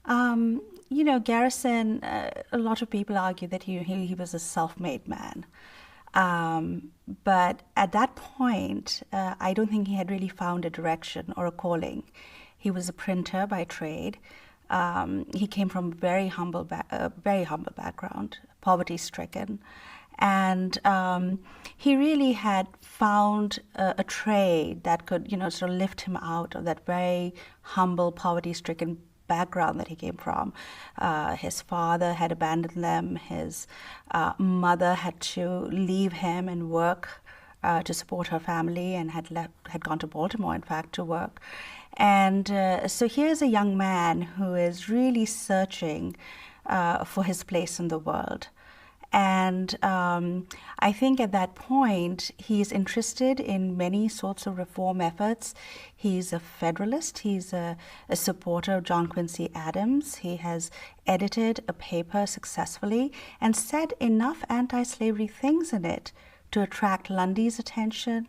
Garrison, a lot of people argue that he was a self-made man. But at that point, I don't think he had really found a direction or a calling. He was a printer by trade. He came from a very humble background, poverty-stricken, and he really had found a trade that could, sort of lift him out of that very humble, poverty-stricken background that he came from. His father had abandoned them. His mother had to leave him and work to support her family, and had gone to Baltimore, in fact, to work. And so here's a young man who is really searching for his place in the world. And I think at that point, he's interested in many sorts of reform efforts. He's a Federalist. He's a supporter of John Quincy Adams. He has edited a paper successfully and said enough anti-slavery things in it to attract Lundy's attention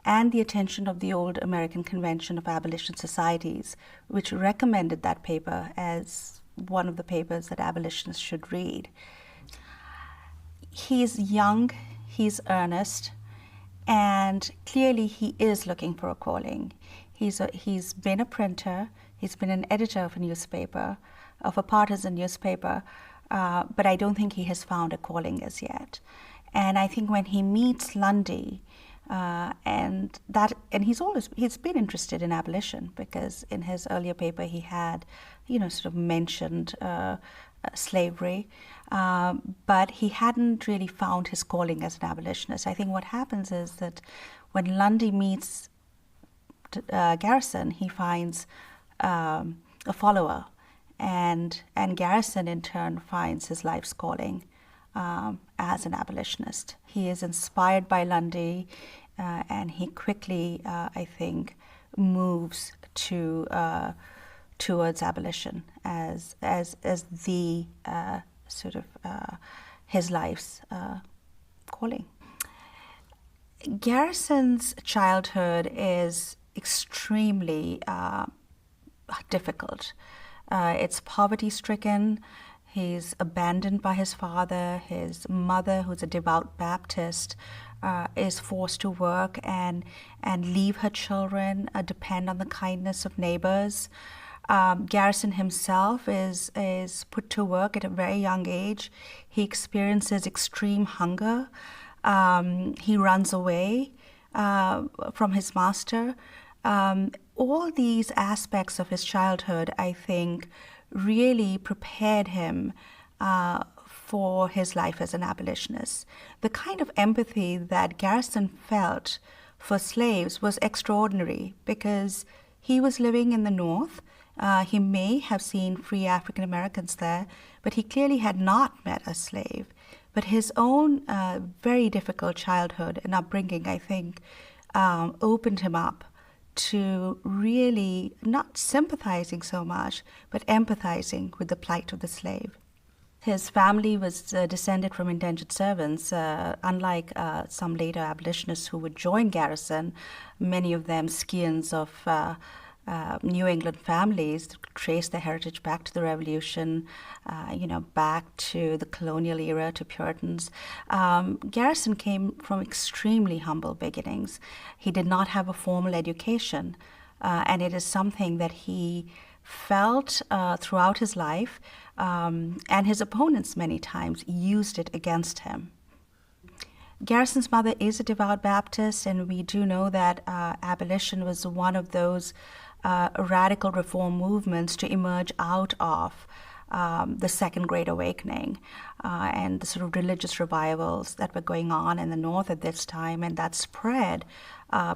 and the attention of the old American Convention of Abolition Societies, which recommended that paper as one of the papers that abolitionists should read. He's young, he's earnest, and clearly he is looking for a calling. He's been a printer, he's been an editor of a newspaper, of a partisan newspaper, but I don't think he has found a calling as yet. And I think when he meets Lundy, and he's been interested in abolition, because in his earlier paper he had, sort of mentioned slavery, but he hadn't really found his calling as an abolitionist. I think what happens is that when Lundy meets Garrison, he finds a follower, and Garrison in turn finds his life's calling as an abolitionist. He is inspired by Lundy, and he quickly, I think, moves towards abolition as the sort of his life's calling. Garrison's childhood is extremely difficult. It's poverty-stricken. He's abandoned by his father. His mother, who's a devout Baptist, is forced to work and leave her children, depend on the kindness of neighbors. Garrison himself is put to work at a very young age. He experiences extreme hunger. He runs away from his master. All these aspects of his childhood, I think, really prepared him for his life as an abolitionist. The kind of empathy that Garrison felt for slaves was extraordinary, because he was living in the North. He may have seen free African Americans there, but he clearly had not met a slave. But his own very difficult childhood and upbringing, I think, opened him up to really not sympathizing so much, but empathizing with the plight of the slave. His family was descended from indentured servants. Unlike some later abolitionists who would join Garrison, many of them scions of New England families trace their heritage back to the Revolution, back to the colonial era, to Puritans. Garrison came from extremely humble beginnings. He did not have a formal education, and it is something that he felt throughout his life, and his opponents many times used it against him. Garrison's mother is a devout Baptist, and we do know that abolition was one of those radical reform movements to emerge out of the Second Great Awakening and the sort of religious revivals that were going on in the North at this time, and that spread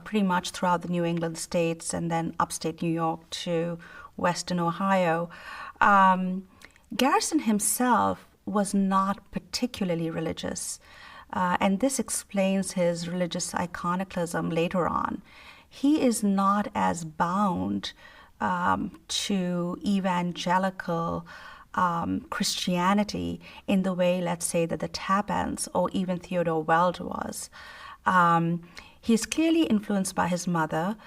pretty much throughout the New England states and then upstate New York to Western Ohio. Garrison himself was not particularly religious, and this explains his religious iconoclasm later on. He is not as bound to evangelical Christianity in the way, let's say, that the Tappans or even Theodore Weld was. He's clearly influenced by his mother,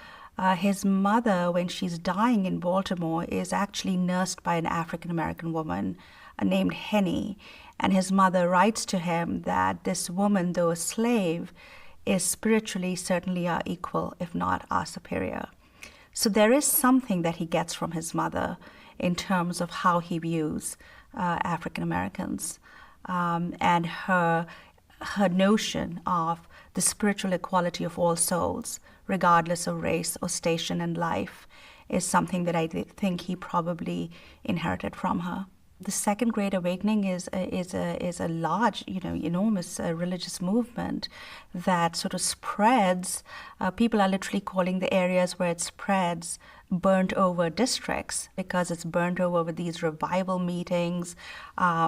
His mother, when she's dying in Baltimore, is actually nursed by an African American woman named Henny. And his mother writes to him that this woman, though a slave, is spiritually certainly our equal, if not our superior. So there is something that he gets from his mother in terms of how he views African Americans, and her notion of the spiritual equality of all souls, regardless of race or station in life, is something that I think he probably inherited from her. The Second Great Awakening is a large, enormous religious movement that sort of spreads. People are literally calling the areas where it spreads burnt over districts, because it's burnt over with these revival meetings,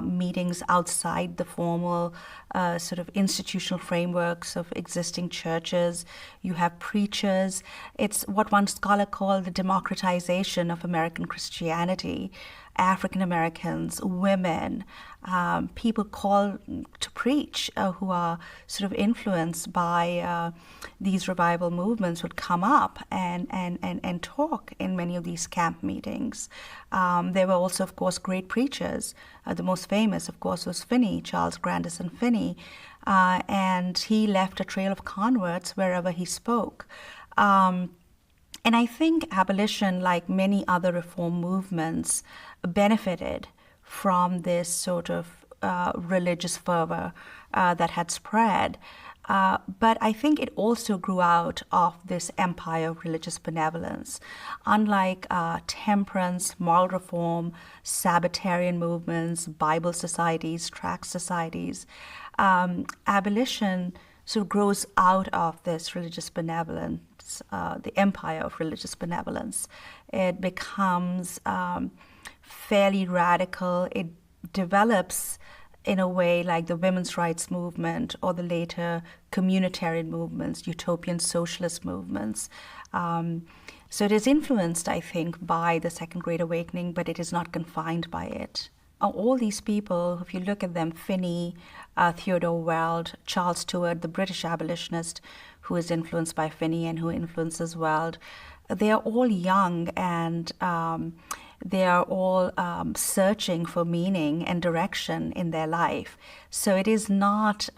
meetings outside the formal sort of institutional frameworks of existing churches. You have preachers. It's what one scholar called the democratization of American Christianity. African Americans, women, people called to preach who are sort of influenced by these revival movements would come up and talk in many of these camp meetings. There were also, of course, great preachers. The most famous, of course, was Finney, Charles Grandison Finney, and he left a trail of converts wherever he spoke. And I think abolition, like many other reform movements, benefited from this sort of religious fervor that had spread. But I think it also grew out of this empire of religious benevolence. Unlike temperance, moral reform, Sabbatarian movements, Bible societies, tract societies, abolition sort of grows out of this religious benevolence, the empire of religious benevolence. It becomes fairly radical. It develops in a way like the women's rights movement or the later communitarian movements, utopian socialist movements. So it is influenced, I think, by the Second Great Awakening, but it is not confined by it. All these people, if you look at them, Finney, Theodore Weld, Charles Stewart, the British abolitionist who is influenced by Finney and who influences Weld, they are all young, and they are all searching for meaning and direction in their life. So it is not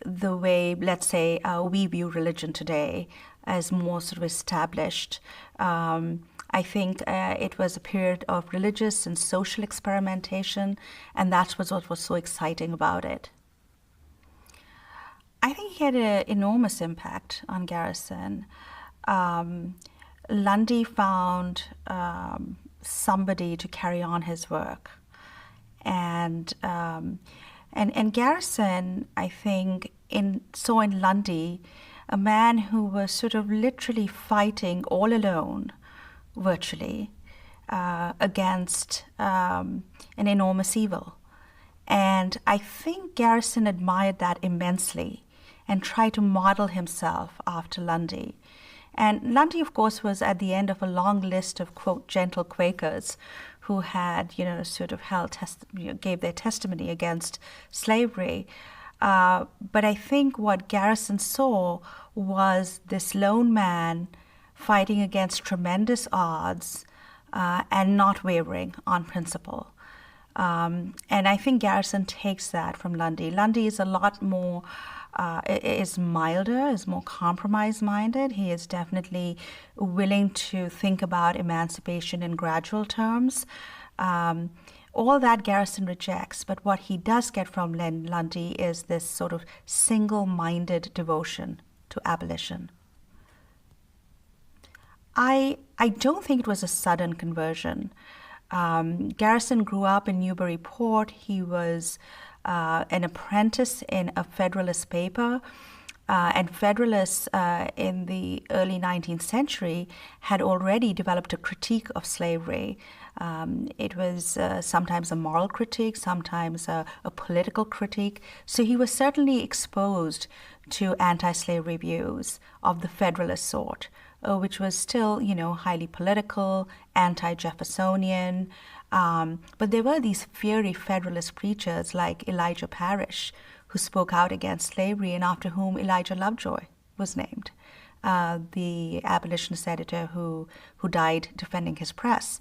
the way, let's say, we view religion today as more sort of established. I think it was a period of religious and social experimentation, and that was what was so exciting about it. I think he had an enormous impact on Garrison. Lundy found somebody to carry on his work, and Garrison, I think, saw in Lundy a man who was sort of literally fighting all alone, virtually, against an enormous evil. And I think Garrison admired that immensely and tried to model himself after Lundy. And Lundy, of course, was at the end of a long list of, quote, gentle Quakers who had, sort of gave their testimony against slavery. But I think what Garrison saw was this lone man fighting against tremendous odds and not wavering on principle. And I think Garrison takes that from Lundy. Lundy is a lot more, is milder, is more compromise-minded. He is definitely willing to think about emancipation in gradual terms. All that Garrison rejects, but what he does get from Lundy is this sort of single-minded devotion to abolition. I don't think it was a sudden conversion. Garrison grew up in Newburyport. He was an apprentice in a Federalist paper, and Federalists in the early 19th century had already developed a critique of slavery. It was sometimes a moral critique, sometimes a political critique. So he was certainly exposed to anti-slavery views of the Federalist sort, which was still, highly political, anti-Jeffersonian. But there were these fiery Federalist preachers like Elijah Parrish, who spoke out against slavery and after whom Elijah Lovejoy was named. the abolitionist editor who died defending his press.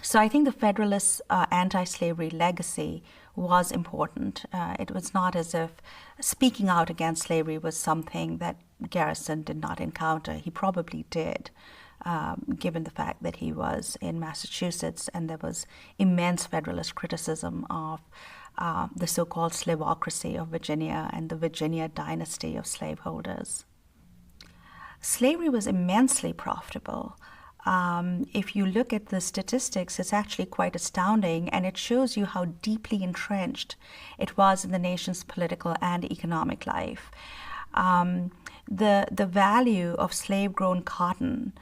So I think the Federalists' anti-slavery legacy was important. It was not as if speaking out against slavery was something that Garrison did not encounter. He probably did, given the fact that he was in Massachusetts and there was immense Federalist criticism of the so-called slavocracy of Virginia and the Virginia dynasty of slaveholders. Slavery was immensely profitable. If you look at the statistics, it's actually quite astounding, and it shows you how deeply entrenched it was in the nation's political and economic life. The value of slave-grown cotton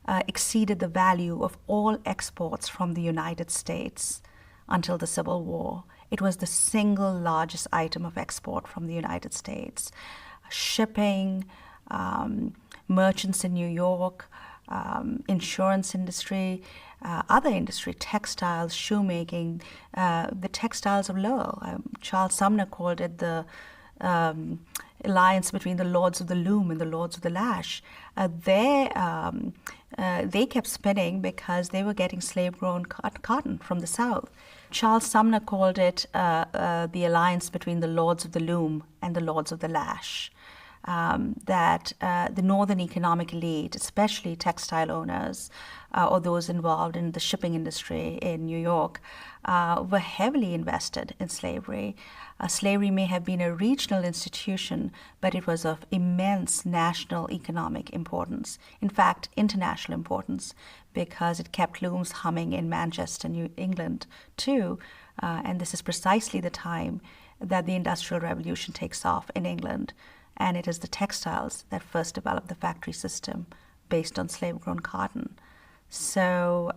exceeded the value of all exports from the United States until the Civil War. It was the single largest item of export from the United States. Shipping, merchants in New York, insurance industry, other industry, textiles, shoemaking, the textiles of Lowell. Charles Sumner called it the alliance between the Lords of the Loom and the Lords of the Lash. They kept spinning because they were getting slave-grown cotton from the South. Charles Sumner called it the alliance between the Lords of the Loom and the Lords of the Lash. That the northern economic elite, especially textile owners or those involved in the shipping industry in New York, were heavily invested in slavery. Slavery may have been a regional institution, but it was of immense national economic importance. In fact, international importance, because it kept looms humming in Manchester, New England, too. And this is precisely the time that the Industrial Revolution takes off in England. And it is the textiles that first developed the factory system based on slave-grown cotton. So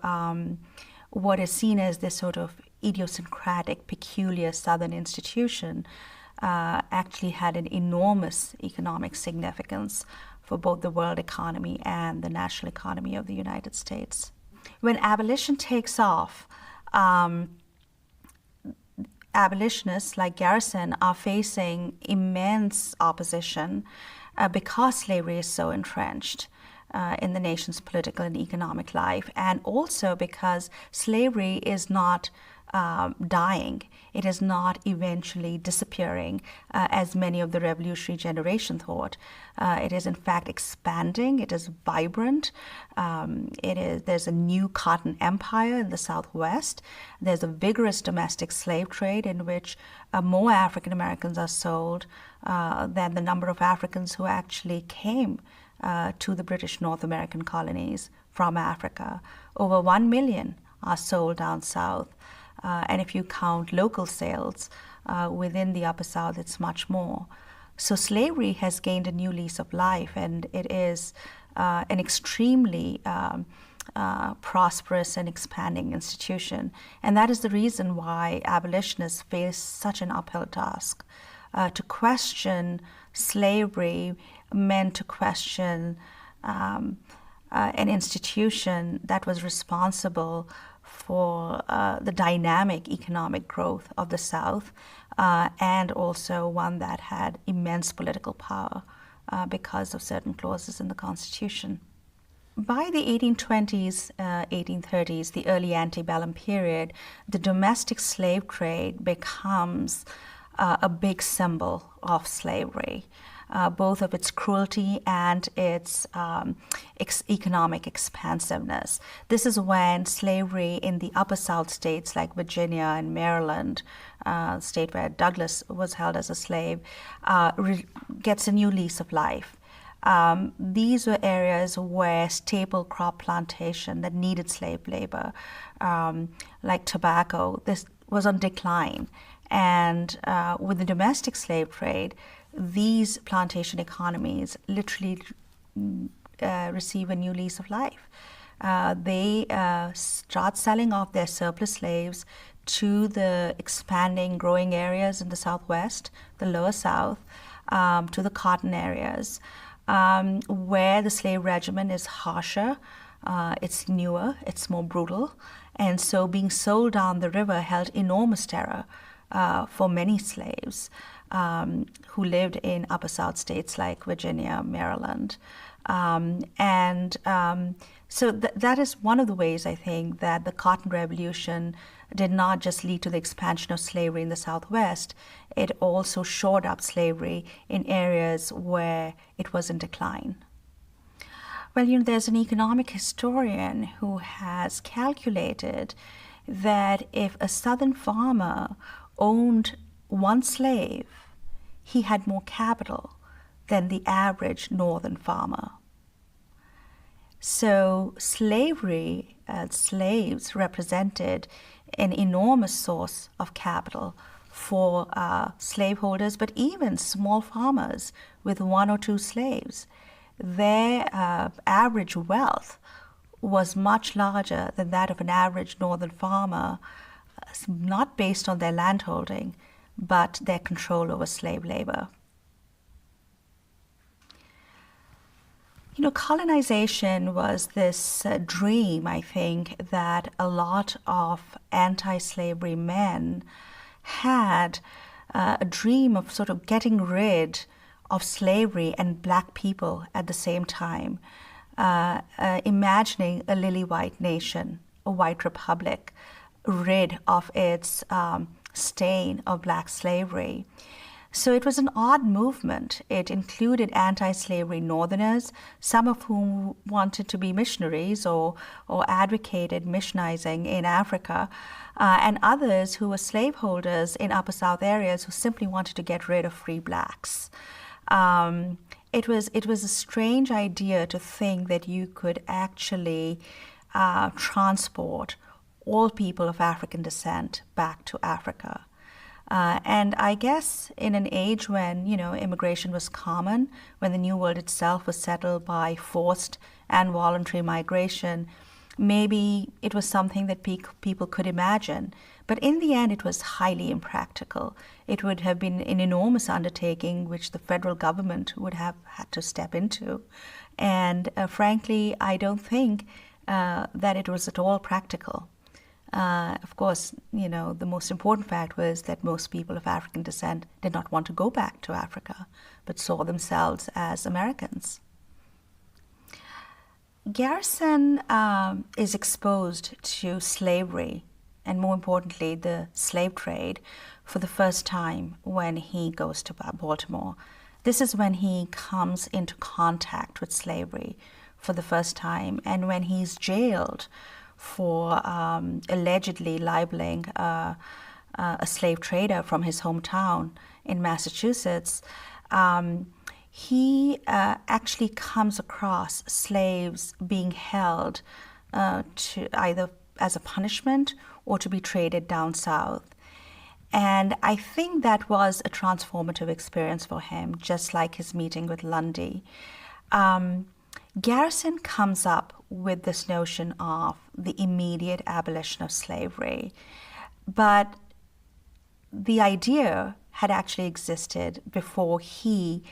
what is seen as this sort of idiosyncratic, peculiar Southern institution actually had an enormous economic significance for both the world economy and the national economy of the United States. When abolition takes off, abolitionists like Garrison are facing immense opposition because slavery is so entrenched in the nation's political and economic life, and also because slavery is not dying. It is not eventually disappearing, as many of the revolutionary generation thought. It is in fact expanding. It is vibrant. There's a new cotton empire in the Southwest. There's a vigorous domestic slave trade in which more African Americans are sold than the number of Africans who actually came to the British North American colonies from Africa. Over 1 million are sold down south. And if you count local sales within the Upper South, it's much more. So slavery has gained a new lease of life, and it is an extremely prosperous and expanding institution. And that is the reason why abolitionists face such an uphill task. To question slavery meant to question an institution that was responsible for the dynamic economic growth of the South, and also one that had immense political power because of certain clauses in the Constitution. By the 1820s, 1830s, the early antebellum period, the domestic slave trade becomes a big symbol of slavery. Both of its cruelty and its economic expansiveness. This is when slavery in the Upper South states like Virginia and Maryland, state where Douglass was held as a slave, gets a new lease of life. These were areas where staple crop plantation that needed slave labor, like tobacco, this was on decline. And with the domestic slave trade, these plantation economies literally receive a new lease of life. They start selling off their surplus slaves to the expanding, growing areas in the Southwest, the Lower South, to the cotton areas, where the slave regimen is harsher, it's newer, it's more brutal, and so being sold down the river held enormous terror for many slaves. who lived in upper South states like Virginia, Maryland. So that is one of the ways, I think, that the Cotton Revolution did not just lead to the expansion of slavery in the Southwest, it also shored up slavery in areas where it was in decline. Well, there's an economic historian who has calculated that if a Southern farmer owned one slave, he had more capital than the average Northern farmer. So slavery, slaves represented an enormous source of capital for slaveholders, but even small farmers with one or two slaves. Their average wealth was much larger than that of an average Northern farmer, not based on their landholding, but their control over slave labor. Colonization was this dream, I think, that a lot of anti-slavery men had, a dream of sort of getting rid of slavery and black people at the same time, imagining a lily-white nation, a white republic, rid of its stain of black slavery. So it was an odd movement. It included anti-slavery Northerners, some of whom wanted to be missionaries or advocated missionizing in Africa, and others who were slaveholders in Upper South areas who simply wanted to get rid of free blacks. It was a strange idea to think that you could actually transport all people of African descent back to Africa. And I guess in an age when, immigration was common, when the New World itself was settled by forced and voluntary migration, maybe it was something that people could imagine. But in the end, it was highly impractical. It would have been an enormous undertaking which the federal government would have had to step into. And frankly, I don't think that it was at all practical. Of course, the most important fact was that most people of African descent did not want to go back to Africa, but saw themselves as Americans. Garrison is exposed to slavery, and more importantly, the slave trade, for the first time when he goes to Baltimore. This is when he comes into contact with slavery for the first time, and when he's jailed for allegedly libeling a slave trader from his hometown in Massachusetts, he actually comes across slaves being held to either as a punishment or to be traded down south. And I think that was a transformative experience for him, just like his meeting with Lundy. Garrison comes up with this notion of the immediate abolition of slavery, but the idea had actually existed before he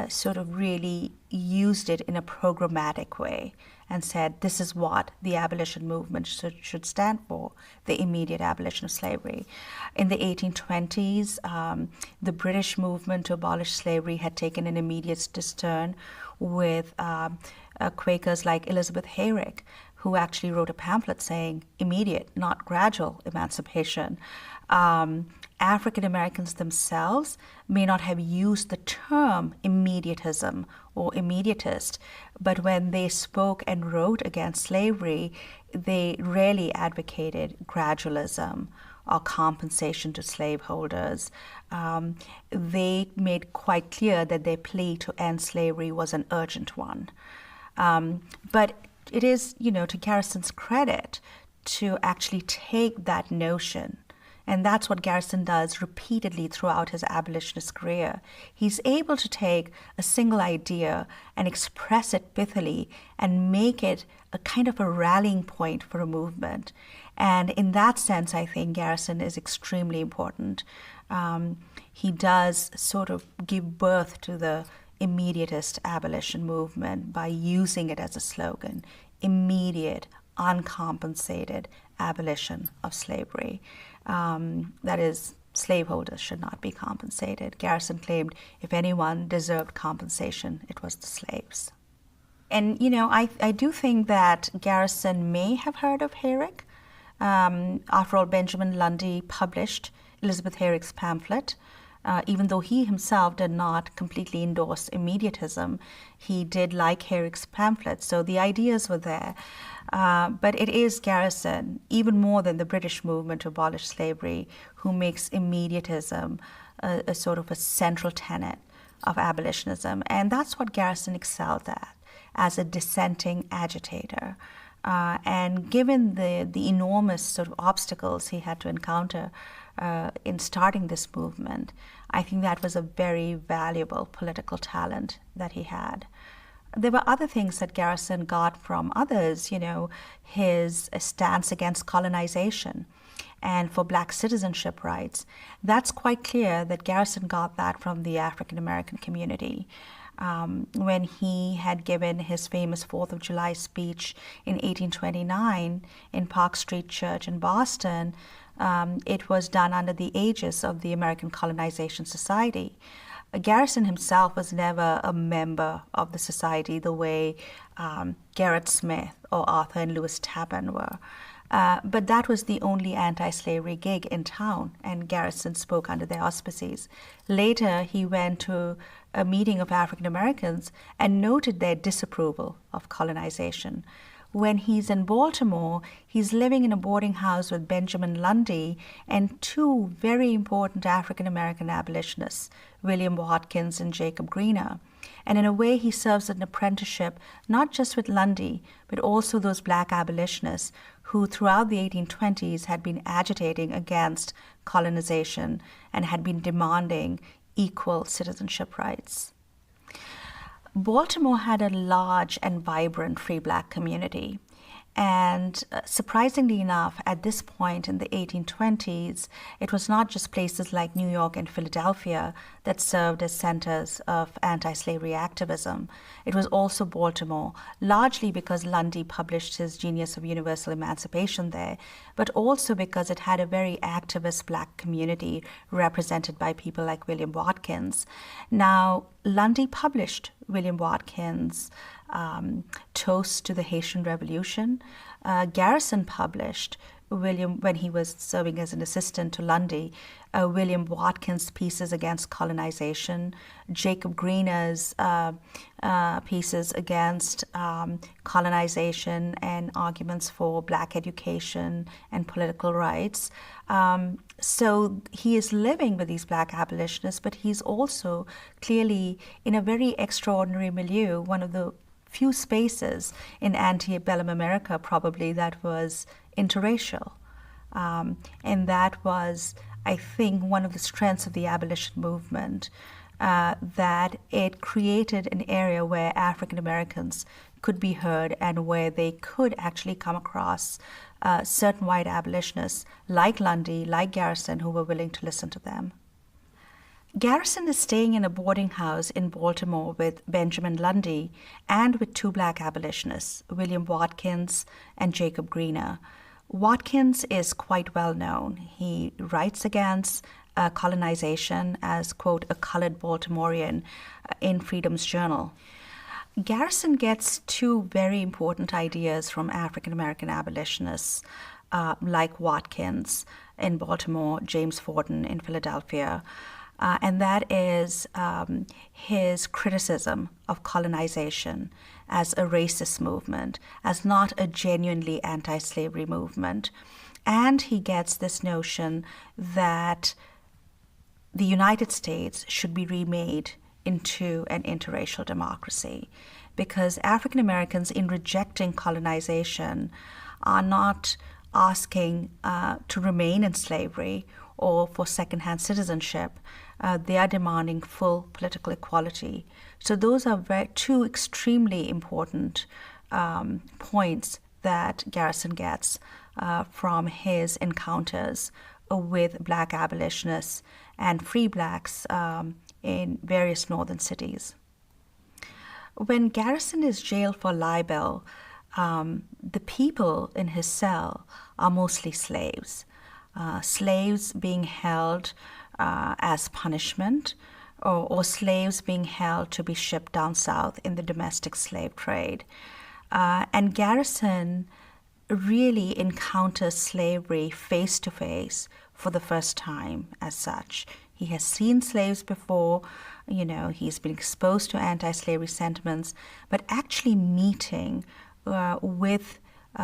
sort of really used it in a programmatic way and said, this is what the abolition movement should stand for, the immediate abolition of slavery. In the 1820s, the British movement to abolish slavery had taken an immediate turn with Quakers like Elizabeth Hayrick, who actually wrote a pamphlet saying immediate, not gradual emancipation. African Americans themselves may not have used the term immediatism or immediatist, but when they spoke and wrote against slavery, they rarely advocated gradualism or compensation to slaveholders. They made quite clear that their plea to end slavery was an urgent one. But it is, to Garrison's credit to actually take that notion. And that's what Garrison does repeatedly throughout his abolitionist career. He's able to take a single idea and express it pithily and make it a kind of a rallying point for a movement. And in that sense, I think Garrison is extremely important. He does sort of give birth to the immediatist abolition movement by using it as a slogan, immediate, uncompensated abolition of slavery. That is slaveholders should not be compensated. Garrison claimed if anyone deserved compensation, it was the slaves. And, I do think that Garrison may have heard of Herrick. After all, Benjamin Lundy published Elizabeth Herrick's pamphlet. Even though he himself did not completely endorse immediatism, he did like Herrick's pamphlet, so the ideas were there. But it is Garrison, even more than the British movement to abolish slavery, who makes immediatism a sort of a central tenet of abolitionism. And that's what Garrison excelled at, as a dissenting agitator. And given the enormous sort of obstacles he had to encounter in starting this movement, I think that was a very valuable political talent that he had. There were other things that Garrison got from others, his stance against colonization and for black citizenship rights. That's quite clear that Garrison got that from the African American community. When he had given his famous 4th of July speech in 1829 in Park Street Church in Boston, it was done under the aegis of the American Colonization Society. Garrison himself was never a member of the society the way Gerrit Smith or Arthur and Lewis Tappan were. But that was the only anti-slavery gig in town, and Garrison spoke under their auspices. Later, he went to a meeting of African Americans and noted their disapproval of colonization. When he's in Baltimore, he's living in a boarding house with Benjamin Lundy and two very important African American abolitionists, William Watkins and Jacob Greener. And in a way, he serves as an apprenticeship not just with Lundy, but also those black abolitionists who throughout the 1820s had been agitating against colonization and had been demanding equal citizenship rights. Baltimore had a large and vibrant free black community. And surprisingly enough, at this point in the 1820s, it was not just places like New York and Philadelphia that served as centers of anti-slavery activism. It was also Baltimore, largely because Lundy published his Genius of Universal Emancipation there, but also because it had a very activist black community represented by people like William Watkins. Now, Lundy published William Watkins' Toast to the Haitian Revolution. Garrison published when he was serving as an assistant to Lundy, William Watkins' pieces against colonization, Jacob Greener's pieces against colonization and arguments for black education and political rights. So he is living with these black abolitionists, but he's also clearly in a very extraordinary milieu, one of the few spaces in antebellum America probably that was interracial. And that was, I think, one of the strengths of the abolition movement, that it created an area where African Americans could be heard and where they could actually come across certain white abolitionists like Lundy, like Garrison, who were willing to listen to them. Garrison is staying in a boarding house in Baltimore with Benjamin Lundy and with two black abolitionists, William Watkins and Jacob Greener. Watkins is quite well known. He writes against colonization as, quote, a colored Baltimorean in Freedom's Journal. Garrison gets two very important ideas from African American abolitionists like Watkins in Baltimore, James Forten in Philadelphia. And that is his criticism of colonization as a racist movement, as not a genuinely anti-slavery movement. And he gets this notion that the United States should be remade into an interracial democracy, because African Americans, in rejecting colonization, are not asking to remain in slavery or for second-hand citizenship. They are demanding full political equality. So those are two extremely important points that Garrison gets from his encounters with black abolitionists and free blacks in various northern cities. When Garrison is jailed for libel, the people in his cell are mostly slaves. slaves being held as punishment, or slaves being held to be shipped down south in the domestic slave trade. And Garrison really encounters slavery face to face for the first time as such. He has seen slaves before, he's been exposed to anti-slavery sentiments, but actually meeting with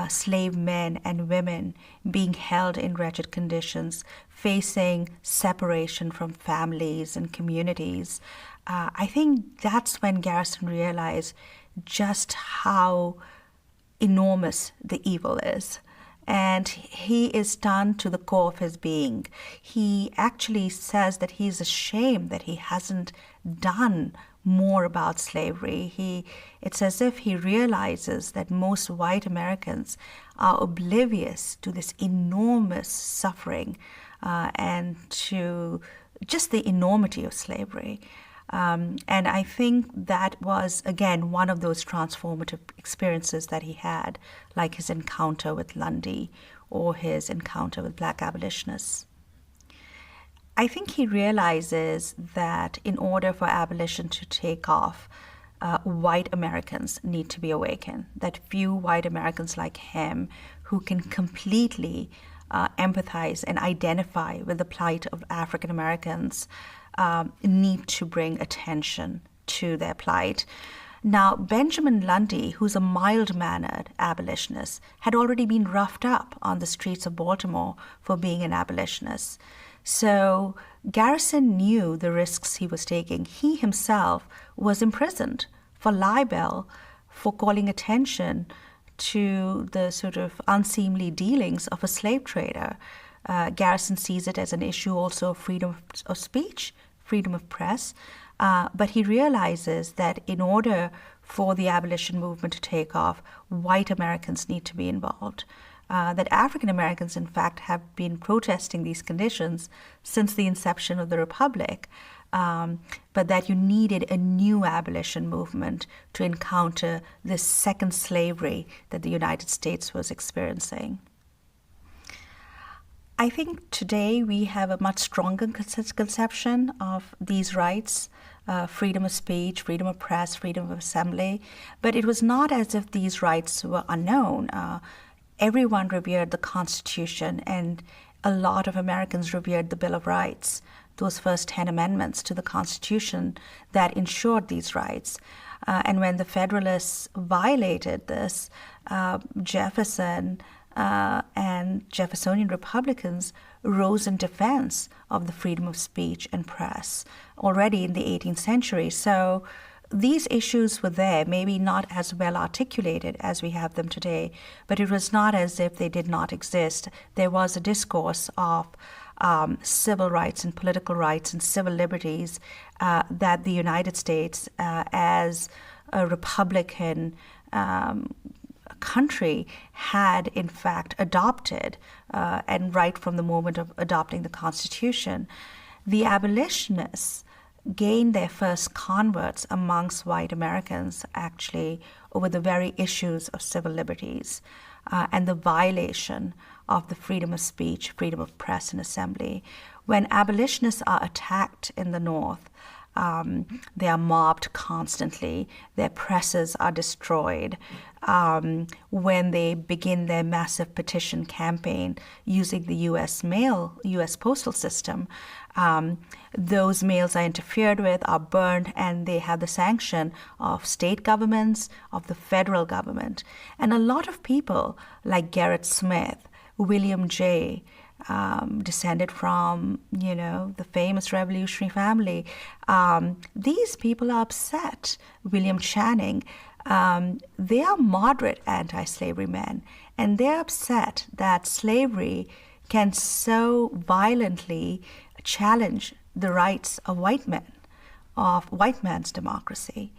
slave men and women being held in wretched conditions, facing separation from families and communities. I think that's when Garrison realized just how enormous the evil is. And he is stunned to the core of his being. He actually says that he's ashamed that he hasn't done more about slavery. It's as if he realizes that most white Americans are oblivious to this enormous suffering and to just the enormity of slavery. And I think that was, again, one of those transformative experiences that he had, like his encounter with Lundy or his encounter with Black abolitionists. I think he realizes that in order for abolition to take off, white Americans need to be awakened, that few white Americans like him who can completely empathize and identify with the plight of African Americans need to bring attention to their plight. Now, Benjamin Lundy, who's a mild-mannered abolitionist, had already been roughed up on the streets of Baltimore for being an abolitionist. So Garrison knew the risks he was taking. He himself was imprisoned for libel, for calling attention to the sort of unseemly dealings of a slave trader. Garrison sees it as an issue also of freedom of speech, freedom of press, but he realizes that in order for the abolition movement to take off, white Americans need to be involved. That African Americans, in fact, have been protesting these conditions since the inception of the Republic, but that you needed a new abolition movement to encounter this second slavery that the United States was experiencing. I think today we have a much stronger conception of these rights, freedom of speech, freedom of press, freedom of assembly, but it was not as if these rights were unknown. Everyone revered the Constitution, and a lot of Americans revered the Bill of Rights, those first 10 amendments to the Constitution that ensured these rights. And when the Federalists violated this, Jefferson and Jeffersonian Republicans rose in defense of the freedom of speech and press already in the 18th century. So these issues were there, maybe not as well articulated as we have them today, but it was not as if they did not exist. There was a discourse of civil rights and political rights and civil liberties that the United States, as a Republican country, had in fact adopted, and right from the moment of adopting the Constitution. The abolitionists gained their first converts amongst white Americans, actually, over the very issues of civil liberties and the violation of the freedom of speech, freedom of press and assembly. When abolitionists are attacked in the North, they are mobbed constantly. Their presses are destroyed. When they begin their massive petition campaign using the U.S. postal system, those mails are interfered with, are burned, and they have the sanction of state governments, of the federal government. And a lot of people like Gerrit Smith, William Jay, descended from, the famous revolutionary family. These people are upset. William Channing, they are moderate anti-slavery men, and they're upset that slavery can so violently challenge the rights of white men, of white man's democracy.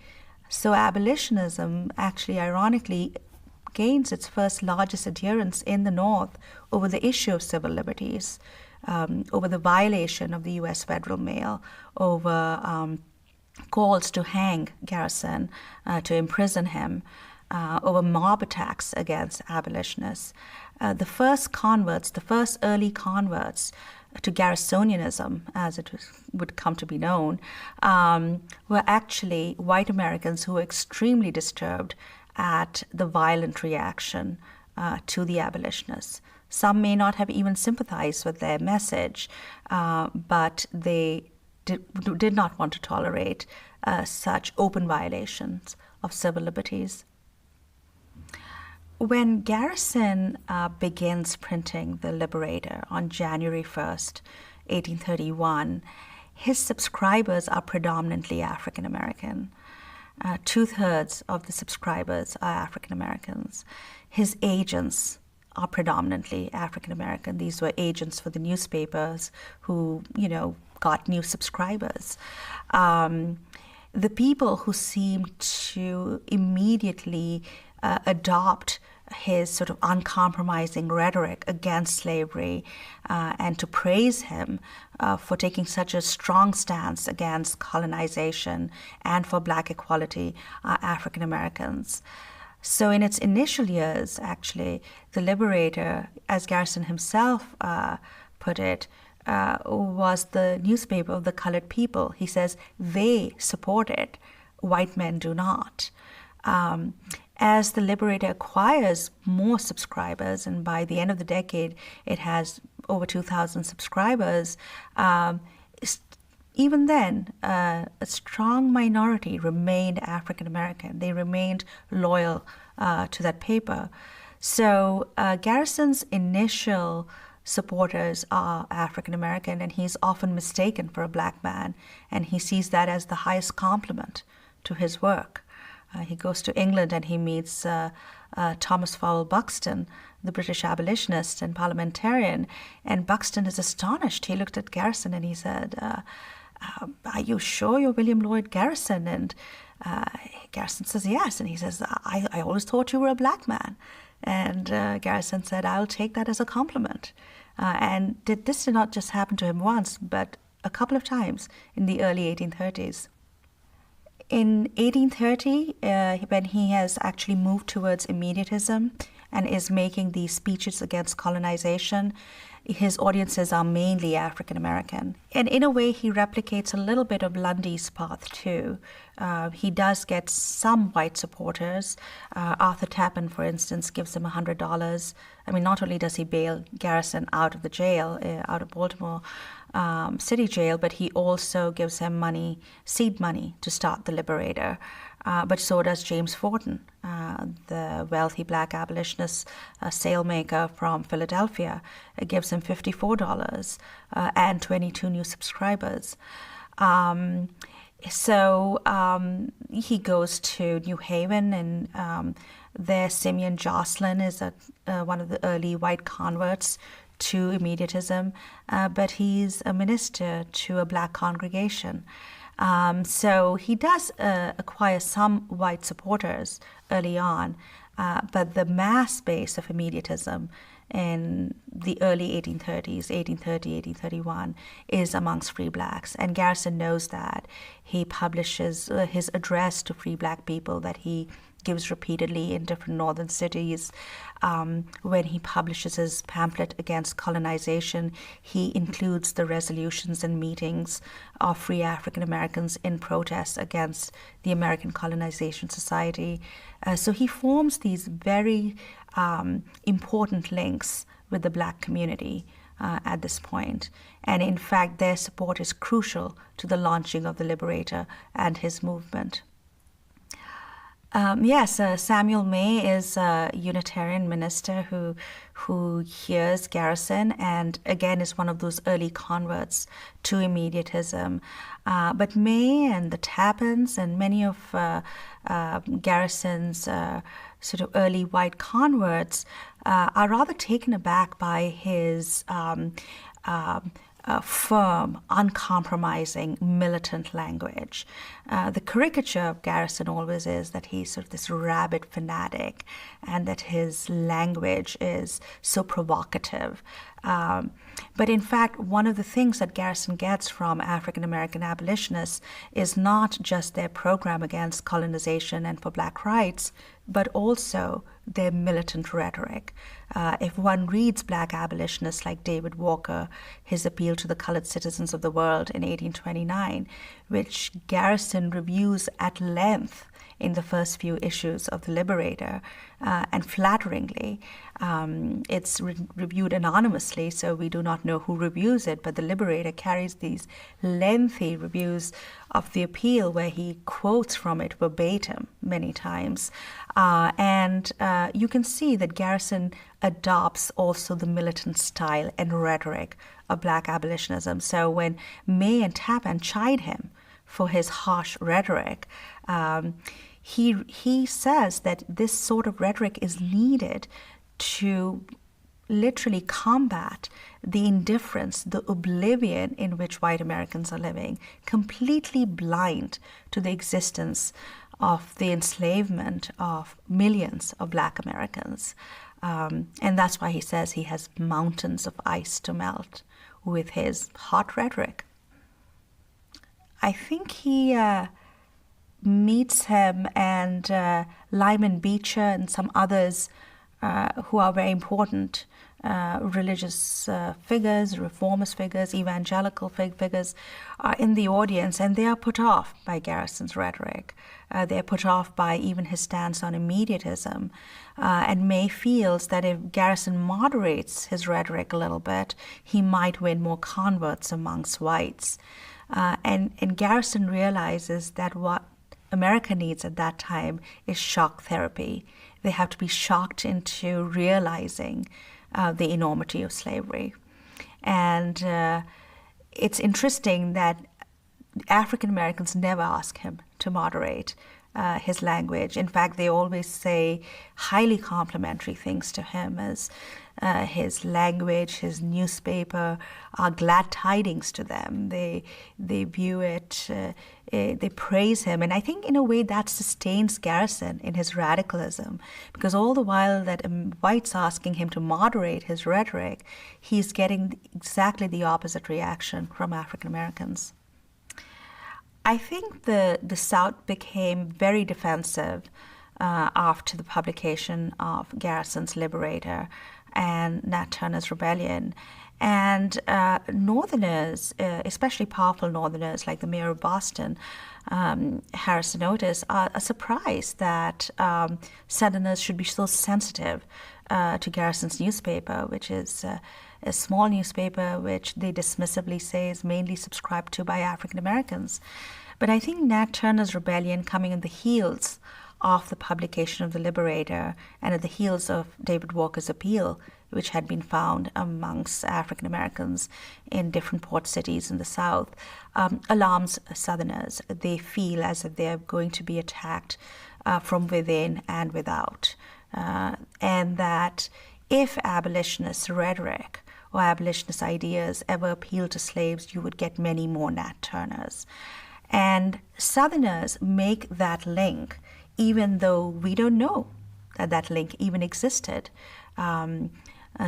So abolitionism actually, ironically, gains its first largest adherents in the North over the issue of civil liberties, over the violation of the U.S. federal mail, over calls to hang Garrison, to imprison him, over mob attacks against abolitionists. The first converts, the first early converts to Garrisonianism, as it would come to be known, were actually white Americans who were extremely disturbed at the violent reaction to the abolitionists. Some may not have even sympathized with their message, but they did not want to tolerate such open violations of civil liberties. When Garrison begins printing The Liberator on January 1st, 1831, his subscribers are predominantly African American. 2/3 of the subscribers are African Americans. His agents are predominantly African American. These were agents for the newspapers who, got new subscribers. The people who seemed to immediately adopt his sort of uncompromising rhetoric against slavery and to praise him for taking such a strong stance against colonization and for Black equality are African Americans. So in its initial years, actually, The Liberator, as Garrison himself put it, was the newspaper of the colored people. He says they support it, white men do not. As The Liberator acquires more subscribers, and by the end of the decade it has over 2,000 subscribers, even then a strong minority remained African American. They remained loyal to that paper. So Garrison's initial supporters are African American, and he's often mistaken for a Black man, and he sees that as the highest compliment to his work. He goes to England and he meets Thomas Fowell Buxton, the British abolitionist and parliamentarian, and Buxton is astonished. He looked at Garrison and he said, "Are you sure you're William Lloyd Garrison?" And Garrison says, "Yes." And he says, I always thought you were a Black man." And Garrison said, "I'll take that as a compliment." And this did not just happen to him once, but a couple of times in the early 1830s. In 1830, when he has actually moved towards immediatism and is making these speeches against colonization, his audiences are mainly African American. And in a way, he replicates a little bit of Lundy's path too. He does get some white supporters. Arthur Tappan, for instance, gives him $100. I mean, not only does he bail Garrison out of the jail, out of Baltimore City Jail, but he also gives him money, seed money, to start The Liberator. But so does James Forten, the wealthy Black abolitionist sailmaker from Philadelphia. It gives him $54 and 22 new subscribers. So he goes to New Haven, and there Simeon Jocelyn is one of the early white converts to immediatism, but he's a minister to a Black congregation. So he does acquire some white supporters early on, but the mass base of immediatism in the early 1830s, 1830, 1831, is amongst free Blacks. And Garrison knows that. He publishes his address to free Black people that he gives repeatedly in different northern cities. When he publishes his pamphlet against colonization, he includes the resolutions and meetings of free African Americans in protest against the American Colonization Society. So he forms these very important links with the Black community at this point. And in fact, their support is crucial to the launching of The Liberator and his movement. Yes, Samuel May is a Unitarian minister who hears Garrison and again is one of those early converts to immediatism. But May and the Tappans and many of Garrison's sort of early white converts are rather taken aback by his firm, uncompromising, militant language. The caricature of Garrison always is that he's sort of this rabid fanatic and that his language is so provocative. But in fact, one of the things that Garrison gets from African American abolitionists is not just their program against colonization and for Black rights. but also their militant rhetoric. If one reads Black abolitionists like David Walker, his appeal to the colored citizens of the world in 1829, which Garrison reviews at length in the first few issues of The Liberator, and flatteringly, it's reviewed anonymously, so we do not know who reviews it, but The Liberator carries these lengthy reviews of the appeal where he quotes from it verbatim many times. And you can see that Garrison adopts also the militant style and rhetoric of Black abolitionism. So when May and Tappan chide him for his harsh rhetoric, he says that this sort of rhetoric is needed to literally combat the indifference, the oblivion in which white Americans are living, completely blind to the existence of the enslavement of millions of Black Americans. And that's why he says he has mountains of ice to melt with his hot rhetoric. I think he meets him and Lyman Beecher and some others who are very important religious figures, reformist figures, evangelical figures are in the audience, and they are put off by Garrison's rhetoric. They are put off by even his stance on immediatism. And May feels that if Garrison moderates his rhetoric a little bit, he might win more converts amongst whites. And Garrison realizes that what America needs at that time is shock therapy. They have to be shocked into realizing the enormity of slavery. And it's interesting that African Americans never ask him to moderate his language. In fact, they always say highly complimentary things to him, as his language, his newspaper are glad tidings to them. They view it, they praise him. And I think in a way that sustains Garrison in his radicalism, because all the while that whites are asking him to moderate his rhetoric, he's getting exactly the opposite reaction from African Americans. I think the South became very defensive after the publication of Garrison's Liberator and Nat Turner's Rebellion. And Northerners, especially powerful Northerners like the mayor of Boston, Harrison Otis, are surprised that Southerners should be so sensitive to Garrison's newspaper, which is a small newspaper which they dismissively say is mainly subscribed to by African Americans. But I think Nat Turner's Rebellion, coming in the heels of the publication of The Liberator and at the heels of David Walker's appeal, which had been found amongst African Americans in different port cities in the South, alarms Southerners. They feel as if they're going to be attacked from within and without. And that if abolitionist rhetoric or abolitionist ideas ever appeal to slaves, you would get many more Nat Turners. And Southerners make that link, even though we don't know that that link even existed.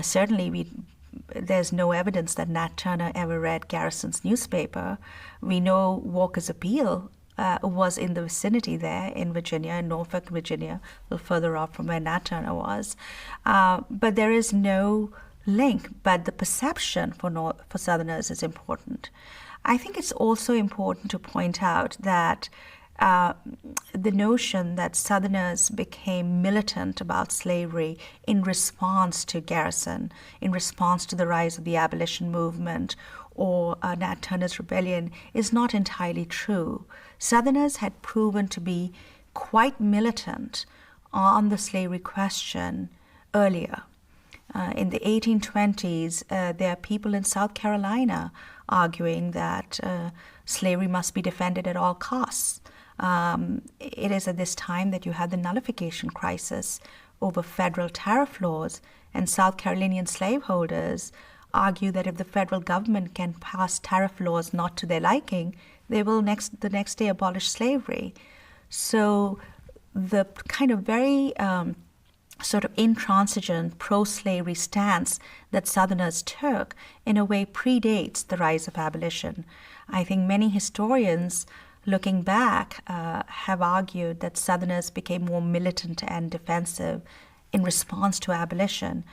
Certainly, there's no evidence that Nat Turner ever read Garrison's newspaper. We know Walker's appeal was in the vicinity there in Virginia, in Norfolk, Virginia, a little further off from where Nat Turner was. But there is no link. But the perception for Southerners is important. I think it's also important to point out that the notion that Southerners became militant about slavery in response to Garrison, in response to the rise of the abolition movement or Nat Turner's Rebellion is not entirely true. Southerners had proven to be quite militant on the slavery question earlier. In the 1820s, there are people in South Carolina arguing that slavery must be defended at all costs. It is at this time that you have the nullification crisis over federal tariff laws, and South Carolinian slaveholders argue that if the federal government can pass tariff laws not to their liking, they will the next day abolish slavery. So the kind of very sort of intransigent pro-slavery stance that Southerners took in a way predates the rise of abolition. I think many historians looking back, have argued that Southerners became more militant and defensive in response to abolition.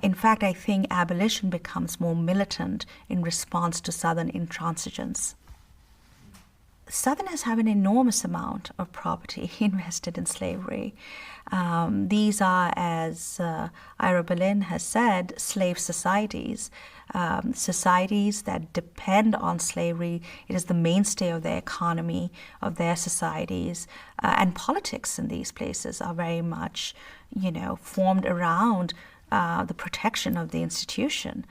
In fact, I think abolition becomes more militant in response to Southern intransigence. Southerners have an enormous amount of property invested in slavery. These are, as Ira Berlin has said, slave societies, societies that depend on slavery. It is the mainstay of their economy, of their societies, and politics in these places are very much, formed around the protection of the institution.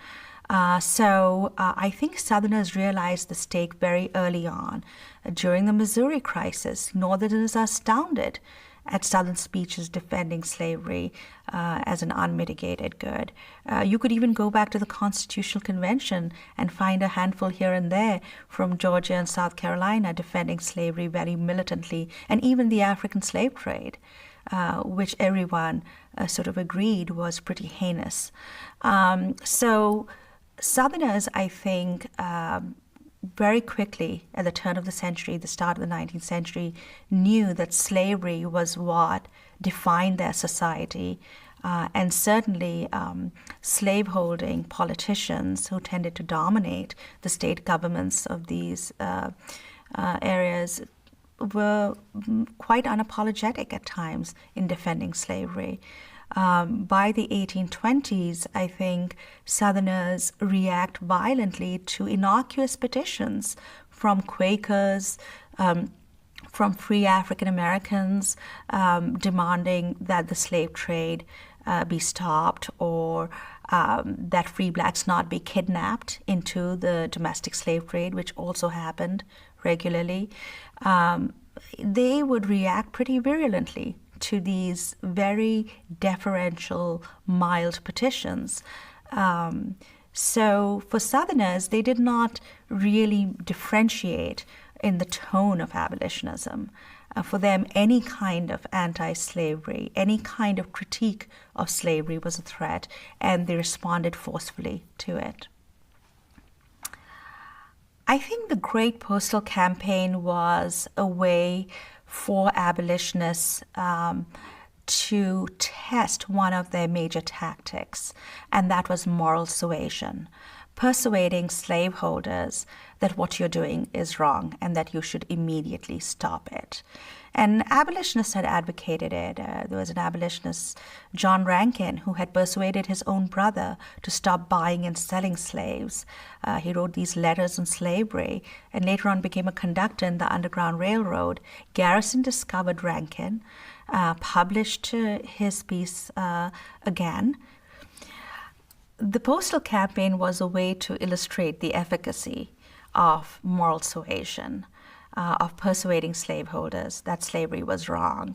So I think Southerners realized the stake very early on. During the Missouri crisis, Northerners are astounded at Southern speeches defending slavery as an unmitigated good. You could even go back to the Constitutional Convention and find a handful here and there from Georgia and South Carolina defending slavery very militantly, and even the African slave trade, which everyone sort of agreed was pretty heinous. So Southerners, I think, very quickly at the turn of the century, the start of the 19th century, knew that slavery was what defined their society. And certainly slaveholding politicians who tended to dominate the state governments of these areas were quite unapologetic at times in defending slavery. By the 1820s, I think Southerners react violently to innocuous petitions from Quakers, from free African Americans, demanding that the slave trade be stopped, or that free blacks not be kidnapped into the domestic slave trade, which also happened regularly. They would react pretty virulently to these very deferential, mild petitions. So for Southerners, they did not really differentiate in the tone of abolitionism. For them, any kind of anti-slavery, any kind of critique of slavery was a threat, and they responded forcefully to it. I think the Great Postal Campaign was a way for abolitionists to test one of their major tactics, and that was moral suasion, persuading slaveholders that what you're doing is wrong and that you should immediately stop it. And abolitionists had advocated it. There was an abolitionist, John Rankin, who had persuaded his own brother to stop buying and selling slaves. He wrote these letters on slavery and later on became a conductor in the Underground Railroad. Garrison discovered Rankin, published his piece again. The Postal Campaign was a way to illustrate the efficacy of moral suasion, of persuading slaveholders that slavery was wrong.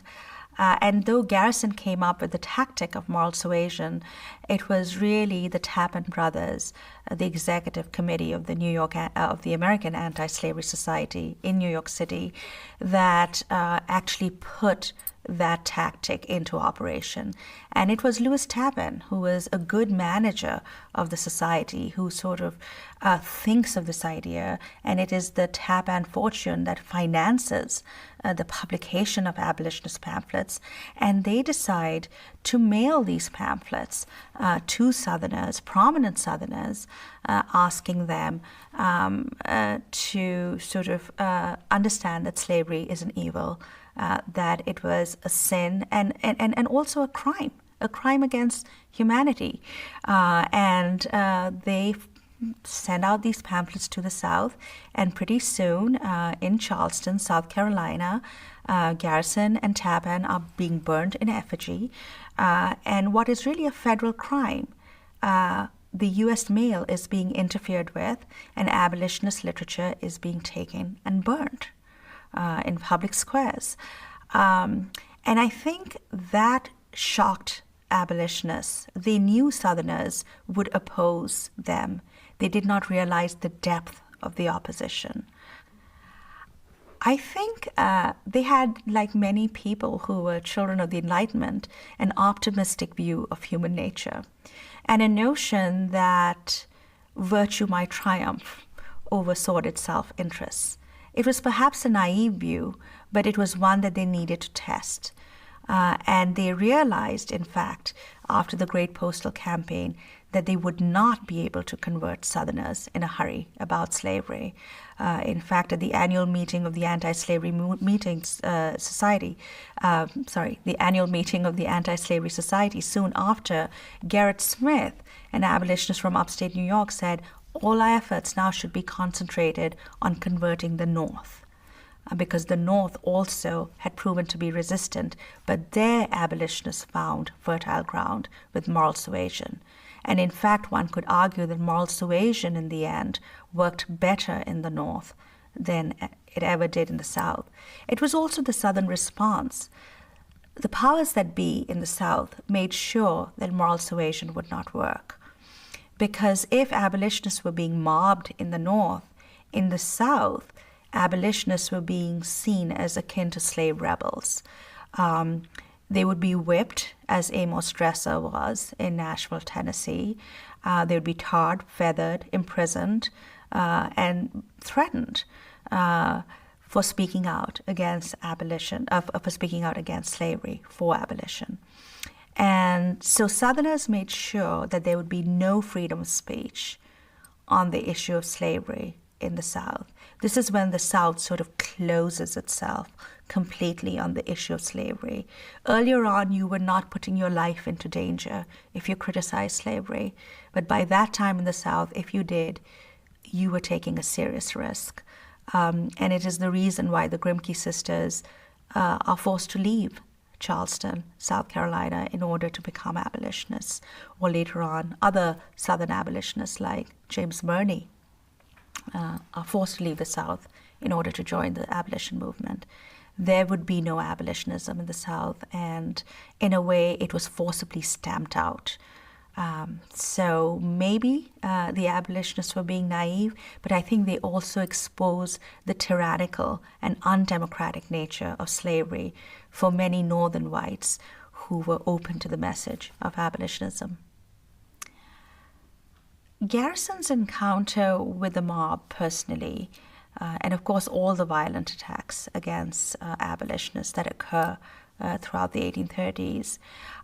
And though Garrison came up with the tactic of moral suasion, it was really the Tappan brothers, the executive committee of the American Anti-Slavery Society in New York City, that actually put that tactic into operation. And it was Lewis Tappan, who was a good manager of the society, who sort of thinks of this idea, and it is the Tappan fortune that finances the publication of abolitionist pamphlets, and they decide to mail these pamphlets to Southerners, prominent Southerners, asking them to sort of understand that slavery is an evil, that it was a sin and also a crime against humanity. And they send out these pamphlets to the South, and pretty soon in Charleston, South Carolina, Garrison and Tappan are being burned in effigy. And what is really a federal crime, the U.S. mail is being interfered with, and abolitionist literature is being taken and burned in public squares. And I think that shocked abolitionists. They knew Southerners would oppose them. They did not realize the depth of the opposition. I think they had, like many people who were children of the Enlightenment, an optimistic view of human nature and a notion that virtue might triumph over sordid self-interests, It was perhaps a naive view, but it was one that they needed to test. And they realized, in fact, after the Great Postal Campaign, that they would not be able to convert Southerners in a hurry about slavery. In fact, at the annual meeting of the Anti-Slavery Society, the annual meeting of the Anti-Slavery Society, soon after, Gerrit Smith, an abolitionist from upstate New York, said, all our efforts now should be concentrated on converting the North, because the North also had proven to be resistant, but their abolitionists found fertile ground with moral suasion. And in fact, one could argue that moral suasion in the end worked better in the North than it ever did in the South. It was also the Southern response. The powers that be in the South made sure that moral suasion would not work. Because if abolitionists were being mobbed in the North, in the South, abolitionists were being seen as akin to slave rebels. They would be whipped, as Amos Dresser was in Nashville, Tennessee. They would be tarred, feathered, imprisoned, and threatened for speaking out against abolition, for speaking out against slavery, for abolition. And so Southerners made sure that there would be no freedom of speech on the issue of slavery in the South. This is when the South sort of closes itself completely on the issue of slavery. Earlier on, you were not putting your life into danger if you criticized slavery. But by that time in the South, if you did, you were taking a serious risk. And it is the reason why the Grimke sisters are forced to leave Charleston, South Carolina, in order to become abolitionists, or later on, other Southern abolitionists like James Burney are forced to leave the South in order to join the abolition movement. There would be no abolitionism in the South, and in a way, it was forcibly stamped out. So maybe the abolitionists were being naive, but I think they also exposed the tyrannical and undemocratic nature of slavery for many Northern whites who were open to the message of abolitionism. Garrison's encounter with the mob personally, and of course all the violent attacks against abolitionists that occur throughout the 1830s,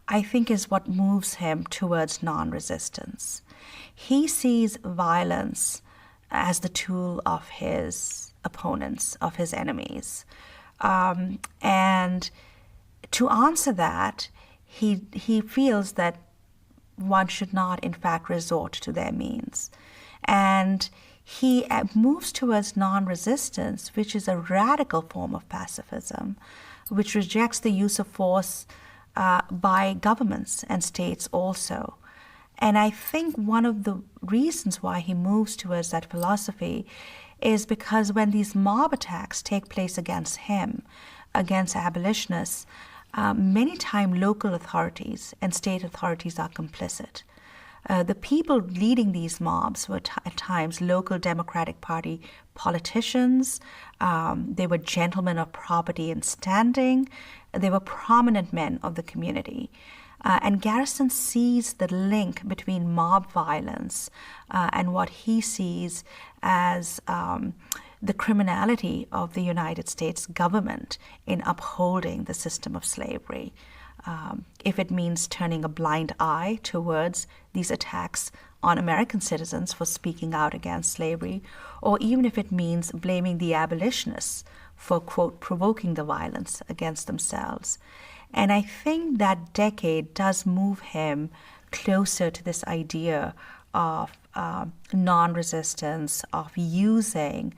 I think is what moves him towards non-resistance. He sees violence as the tool of his opponents, of his enemies. And to answer that, he feels that one should not, in fact, resort to their means. And he moves towards non-resistance, which is a radical form of pacifism, which rejects the use of force by governments and states also. And I think one of the reasons why he moves towards that philosophy is because when these mob attacks take place against him, against abolitionists, many times local authorities and state authorities are complicit. The people leading these mobs were at times local Democratic Party politicians. They were gentlemen of property and standing. They were prominent men of the community. And Garrison sees the link between mob violence and what he sees as the criminality of the United States government in upholding the system of slavery. If it means turning a blind eye towards these attacks on American citizens for speaking out against slavery, or even if it means blaming the abolitionists for, quote, provoking the violence against themselves. And I think that decade does move him closer to this idea of non-resistance, of using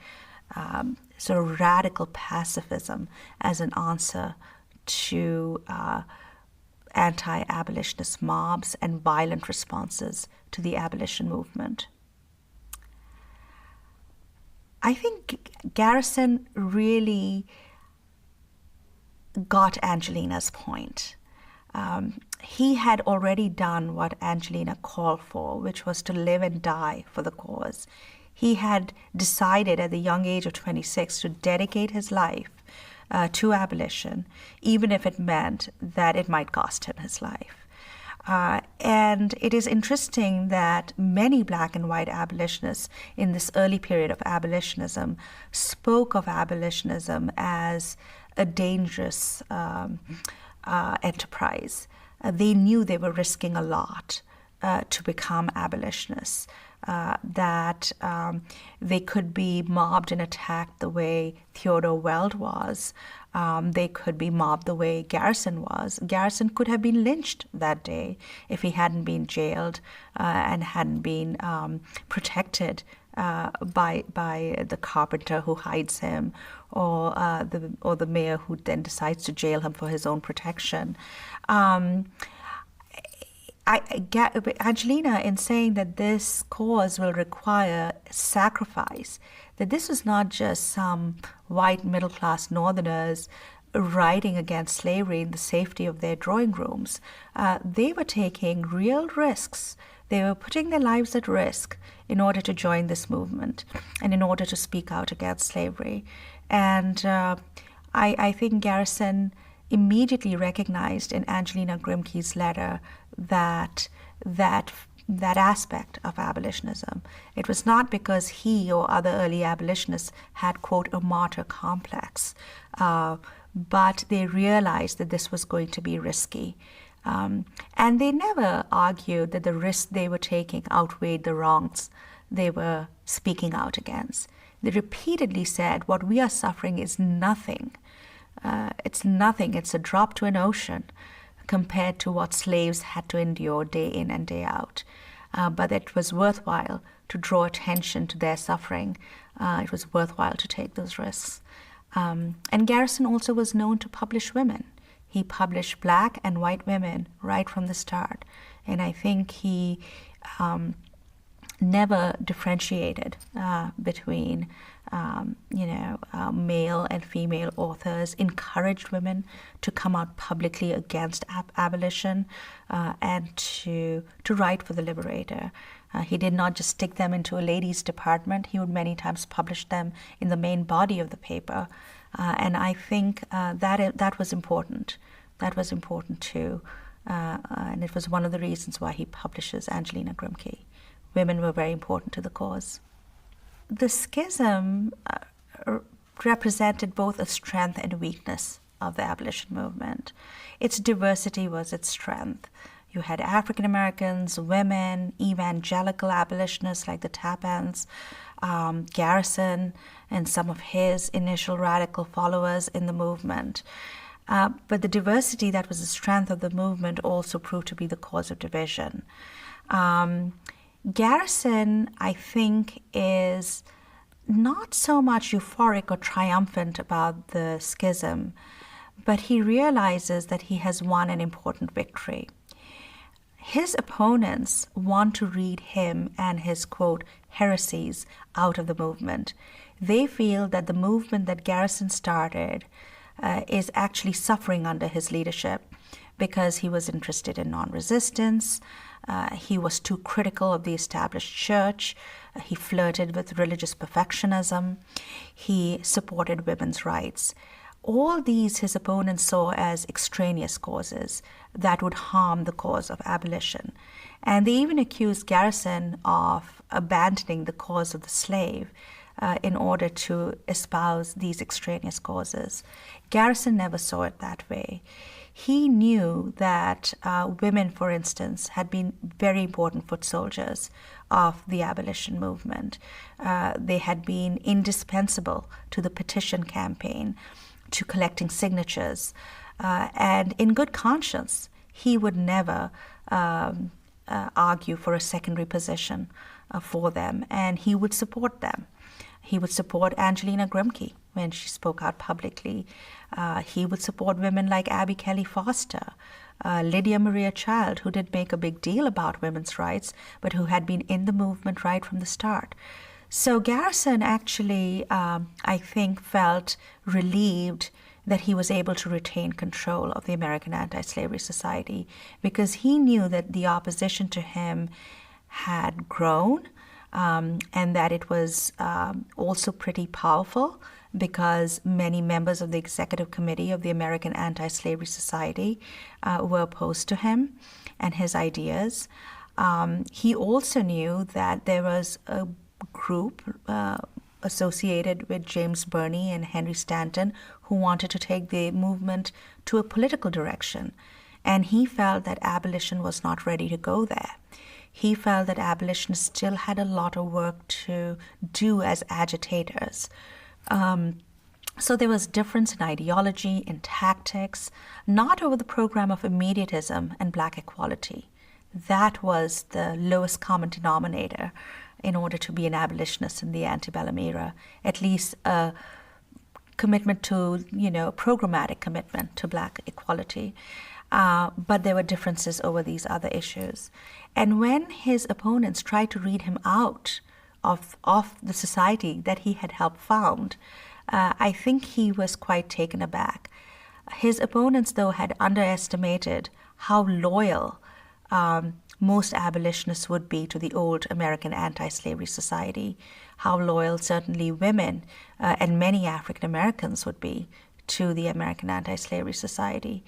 sort of radical pacifism as an answer to anti-abolitionist mobs and violent responses to the abolition movement. I think Garrison really got Angelina's point. He had already done what Angelina called for, which was to live and die for the cause. He had decided at the young age of 26 to dedicate his life to abolition, even if it meant that it might cost him his life. And it is interesting that many black and white abolitionists in this early period of abolitionism spoke of abolitionism as a dangerous enterprise. They knew they were risking a lot to become abolitionists, that they could be mobbed and attacked the way Theodore Weld was. They could be mobbed the way Garrison was. Garrison could have been lynched that day if he hadn't been jailed and hadn't been protected by the carpenter who hides him, or the mayor who then decides to jail him for his own protection. Angelina, in saying that this cause will require sacrifice, that this was not just some white middle-class Northerners writing against slavery in the safety of their drawing rooms. They were taking real risks. They were putting their lives at risk in order to join this movement and in order to speak out against slavery. And I think Garrison immediately recognized in Angelina Grimke's letter that aspect of abolitionism. It was not because he or other early abolitionists had, quote, a martyr complex, but they realized that this was going to be risky. And they never argued that the risks they were taking outweighed the wrongs they were speaking out against. They repeatedly said, what we are suffering is nothing. It's nothing. It's a drop to an ocean compared to what slaves had to endure day in and day out. But it was worthwhile to draw attention to their suffering. It was worthwhile to take those risks. And Garrison also was known to publish women. He published black and white women right from the start. And I think he never differentiated between male and female authors, encouraged women to come out publicly against abolition and to write for the liberator. He did not just stick them into a ladies' department. He would many times publish them in the main body of the paper. And I think that was important. That was important too. And it was one of the reasons why he publishes Angelina Grimke. Women were very important to the cause. The schism represented both a strength and weakness of the abolition movement. Its diversity was its strength. You had African Americans, women, evangelical abolitionists like the Tappans, Garrison, and some of his initial radical followers in the movement. But the diversity that was the strength of the movement also proved to be the cause of division. Garrison, I think, is not so much euphoric or triumphant about the schism, but he realizes that he has won an important victory. His opponents want to read him and his, quote, heresies out of the movement. They feel that the movement that Garrison started is actually suffering under his leadership because he was interested in non-resistance. He was too critical of the established church. He flirted with religious perfectionism. He supported women's rights. All these his opponents saw as extraneous causes that would harm the cause of abolition. And they even accused Garrison of abandoning the cause of the slave in order to espouse these extraneous causes. Garrison never saw it that way. He knew that women, for instance, had been very important foot soldiers of the abolition movement. They had been indispensable to the petition campaign, to collecting signatures. And in good conscience, he would never argue for a secondary position for them, and he would support them. He would support Angelina Grimke when she spoke out publicly. He would support women like Abby Kelly Foster, Lydia Maria Child, who did make a big deal about women's rights, but who had been in the movement right from the start. So Garrison actually, I think, felt relieved that he was able to retain control of the American Anti-Slavery Society because he knew that the opposition to him had grown, and that it was also pretty powerful because many members of the executive committee of the American Anti-Slavery Society were opposed to him. and his ideas. He also knew that there was a group associated with James Burney and Henry Stanton who wanted to take the movement to a political direction. And he felt that abolition was not ready to go there. He felt that abolitionists still had a lot of work to do as agitators. So there was difference in ideology, in tactics, not over the program of immediatism and black equality. That was the lowest common denominator in order to be an abolitionist in the antebellum era, at least a commitment to, a programmatic commitment to black equality. But there were differences over these other issues. And when his opponents tried to read him out of the society that he had helped found, I think he was quite taken aback. His opponents, though, had underestimated how loyal most abolitionists would be to the old American anti-slavery society, how loyal certainly women and many African Americans would be to the American anti-slavery society.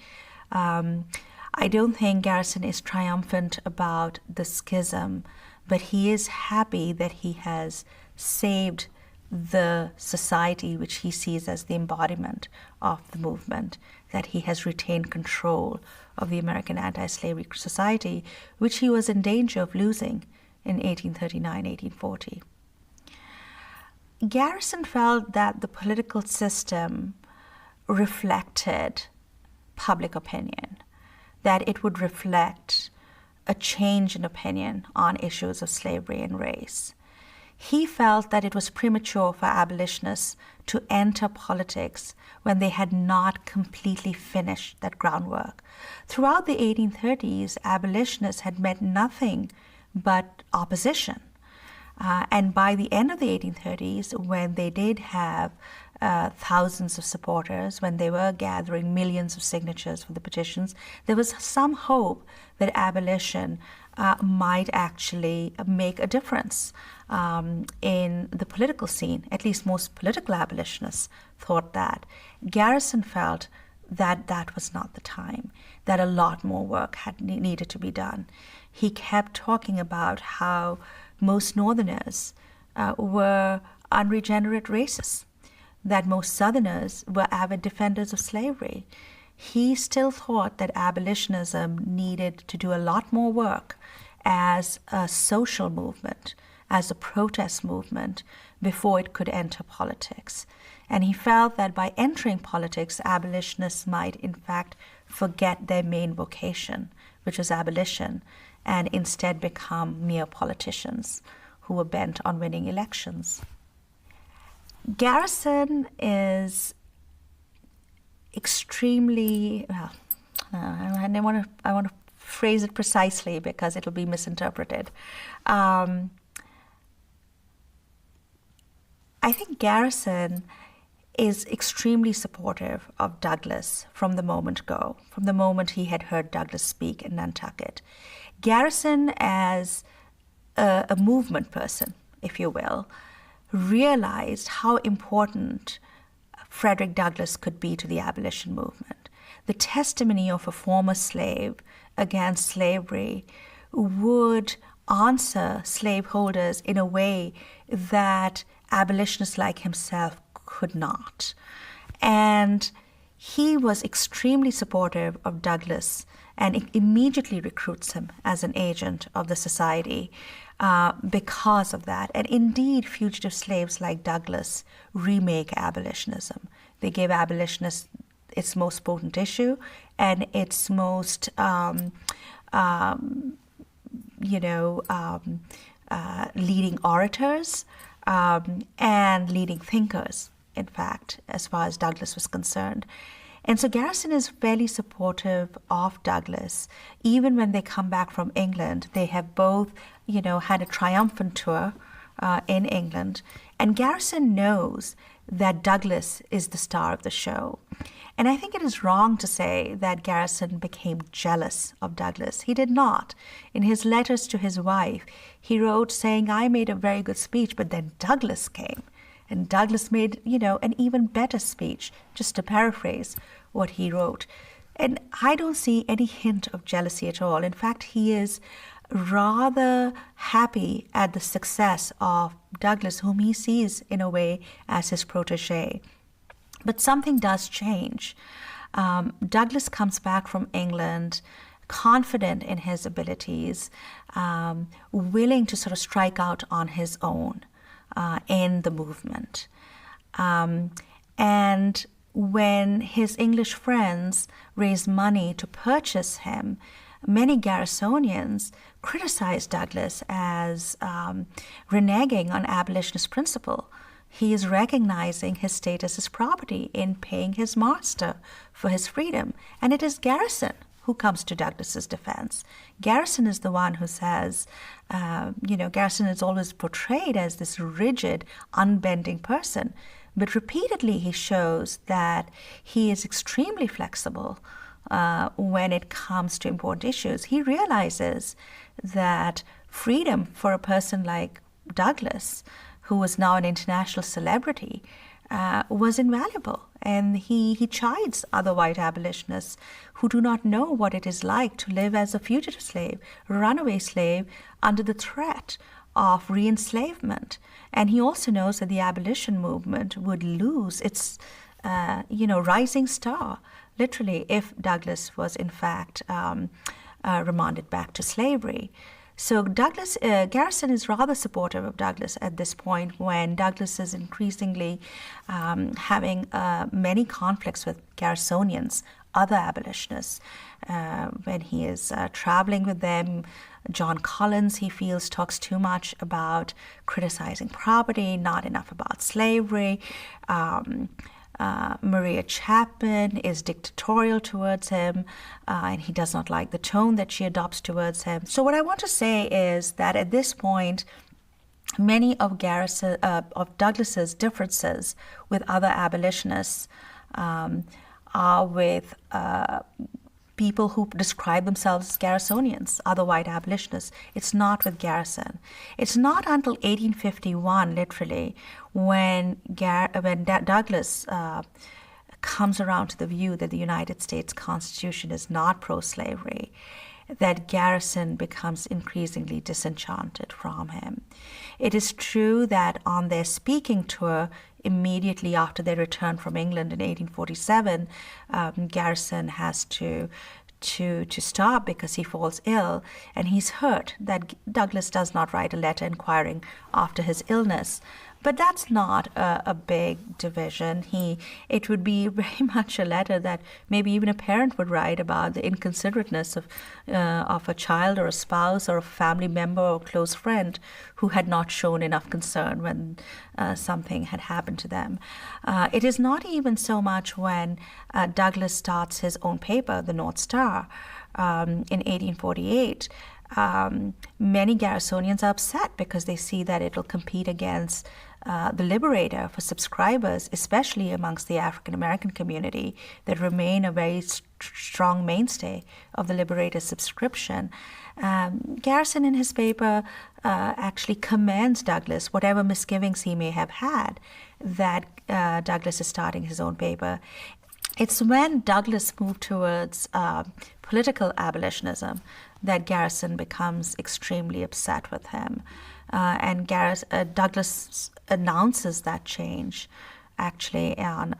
I don't think Garrison is triumphant about the schism, but he is happy that he has saved the society which he sees as the embodiment of the movement, that he has retained control of the American anti-slavery society, which he was in danger of losing in 1839, 1840. Garrison felt that the political system reflected public opinion, that it would reflect a change in opinion on issues of slavery and race. He felt that it was premature for abolitionists to enter politics when they had not completely finished that groundwork. Throughout the 1830s, abolitionists had met nothing but opposition. And by the end of the 1830s, when they did have thousands of supporters, when they were gathering millions of signatures for the petitions, there was some hope that abolition might actually make a difference in the political scene. At least most political abolitionists thought that. Garrison felt that that was not the time, that a lot more work needed to be done. He kept talking about how most Northerners were unregenerate racists, that most Southerners were avid defenders of slavery. He still thought that abolitionism needed to do a lot more work as a social movement, as a protest movement, before it could enter politics. And he felt that by entering politics, abolitionists might in fact forget their main vocation, which was abolition, and instead become mere politicians who were bent on winning elections. Garrison is extremely, I want to phrase it precisely because it will be misinterpreted. I think Garrison is extremely supportive of Douglass from the moment go, from the moment he had heard Douglass speak in Nantucket. Garrison, as a movement person, if you will, realized how important Frederick Douglass could be to the abolition movement. The testimony of a former slave against slavery would answer slaveholders in a way that abolitionists like himself could not. And he was extremely supportive of Douglass and immediately recruits him as an agent of the society because of that. And indeed, fugitive slaves like Douglass remake abolitionism. They gave abolitionists its most potent issue and its most, leading orators and leading thinkers, in fact, as far as Douglass was concerned. And so Garrison is fairly supportive of Douglass. Even when they come back from England, they have both, had a triumphant tour in England. And Garrison knows that Douglass is the star of the show. And I think it is wrong to say that Garrison became jealous of Douglass. He did not. In his letters to his wife, he wrote saying, "I made a very good speech, but then Douglass came. And Douglass made, an even better speech," just to paraphrase what he wrote. And I don't see any hint of jealousy at all. In fact, he is rather happy at the success of Douglas, whom he sees in a way as his protege. But something does change. Douglas comes back from England confident in his abilities, willing to sort of strike out on his own in the movement. And when his English friends raised money to purchase him, many Garrisonians criticized Douglas as reneging on abolitionist principle. He is recognizing his status as property in paying his master for his freedom. And it is Garrison who comes to Douglas's defense. Garrison is the one who says, Garrison is always portrayed as this rigid, unbending person. But repeatedly he shows that he is extremely flexible when it comes to important issues. He realizes that freedom for a person like Douglas, who was now an international celebrity, was invaluable. And he chides other white abolitionists who do not know what it is like to live as a fugitive slave, a runaway slave, under the threat of re-enslavement. And he also knows that the abolition movement would lose its, rising star, literally, if Douglas was in fact remanded back to slavery. So Garrison is rather supportive of Douglas at this point, when Douglas is increasingly having many conflicts with Garrisonians, other abolitionists. When he is traveling with them, John Collins, he feels, talks too much about criticizing property, not enough about slavery. Maria Chapman is dictatorial towards him, and he does not like the tone that she adopts towards him. So what I want to say is that at this point, many of Douglas's differences with other abolitionists are with people who describe themselves as Garrisonians, other white abolitionists. It's not with Garrison. It's not until 1851, literally, when Douglas comes around to the view that the United States Constitution is not pro-slavery, that Garrison becomes increasingly disenchanted from him. It is true that on their speaking tour, immediately after their return from England in 1847, Garrison has to stop because he falls ill, and he's hurt that Douglas does not write a letter inquiring after his illness. But that's not a big division. It would be very much a letter that maybe even a parent would write about the inconsiderateness of a child or a spouse or a family member or a close friend who had not shown enough concern when something had happened to them. It is not even so much when Douglas starts his own paper, the North Star, in 1848. Many Garrisonians are upset because they see that it will compete against the Liberator for subscribers, especially amongst the African American community that remain a very strong mainstay of the Liberator's subscription. Garrison in his paper actually commends Douglas, whatever misgivings he may have had, that Douglas is starting his own paper. It's when Douglas moved towards political abolitionism that Garrison becomes extremely upset with him. And Douglas announces that change actually on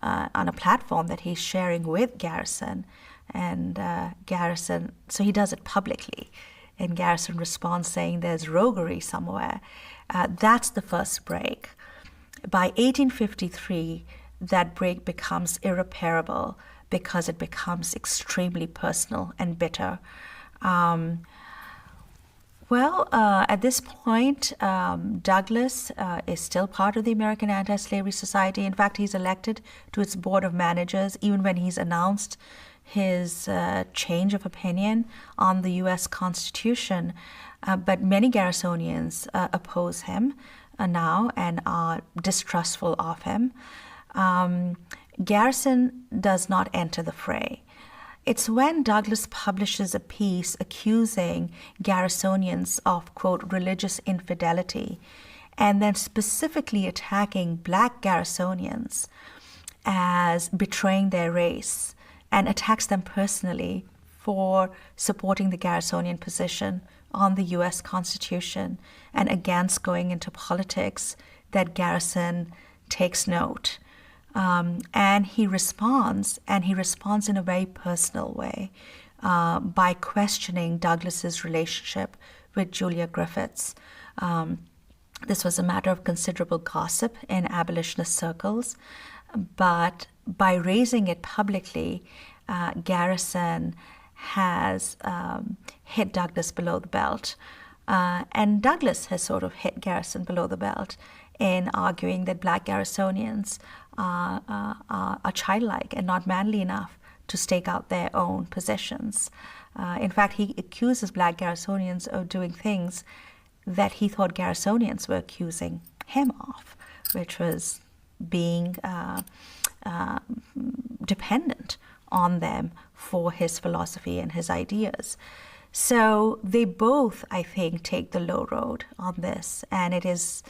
a platform that he's sharing with Garrison. And Garrison, so he does it publicly. And Garrison responds saying there's roguery somewhere. That's the first break. By 1853, that break becomes irreparable because it becomes extremely personal and bitter. At this point, Douglas is still part of the American Anti-Slavery Society. In fact, he's elected to its board of managers even when he's announced his change of opinion on the U.S. Constitution. But many Garrisonians oppose him now and are distrustful of him. Garrison does not enter the fray. It's when Douglas publishes a piece accusing Garrisonians of, quote, religious infidelity, and then specifically attacking Black Garrisonians as betraying their race and attacks them personally for supporting the Garrisonian position on the U.S. Constitution and against going into politics, that Garrison takes note. And he responds in a very personal way by questioning Douglas's relationship with Julia Griffiths. This was a matter of considerable gossip in abolitionist circles, but by raising it publicly, Garrison has hit Douglas below the belt. And Douglas has sort of hit Garrison below the belt in arguing that Black Garrisonians are childlike and not manly enough to stake out their own positions. In fact, he accuses Black Garrisonians of doing things that he thought Garrisonians were accusing him of, which was being dependent on them for his philosophy and his ideas. So they both, I think, take the low road on this, and it is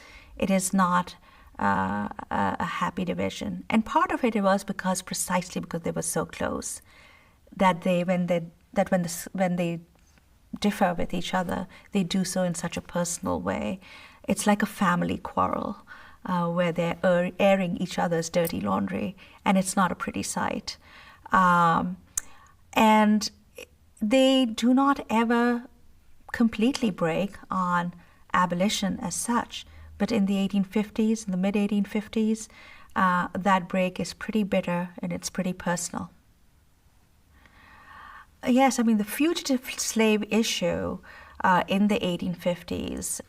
not a happy division. And part of it was precisely because they were so close, that when they differ with each other, they do so in such a personal way. It's like a family quarrel where they're airing each other's dirty laundry, and it's not a pretty sight. And they do not ever completely break on abolition as such, but in the 1850s, in the mid-1850s, that break is pretty bitter and it's pretty personal. Yes, I mean, the fugitive slave issue in the 1850s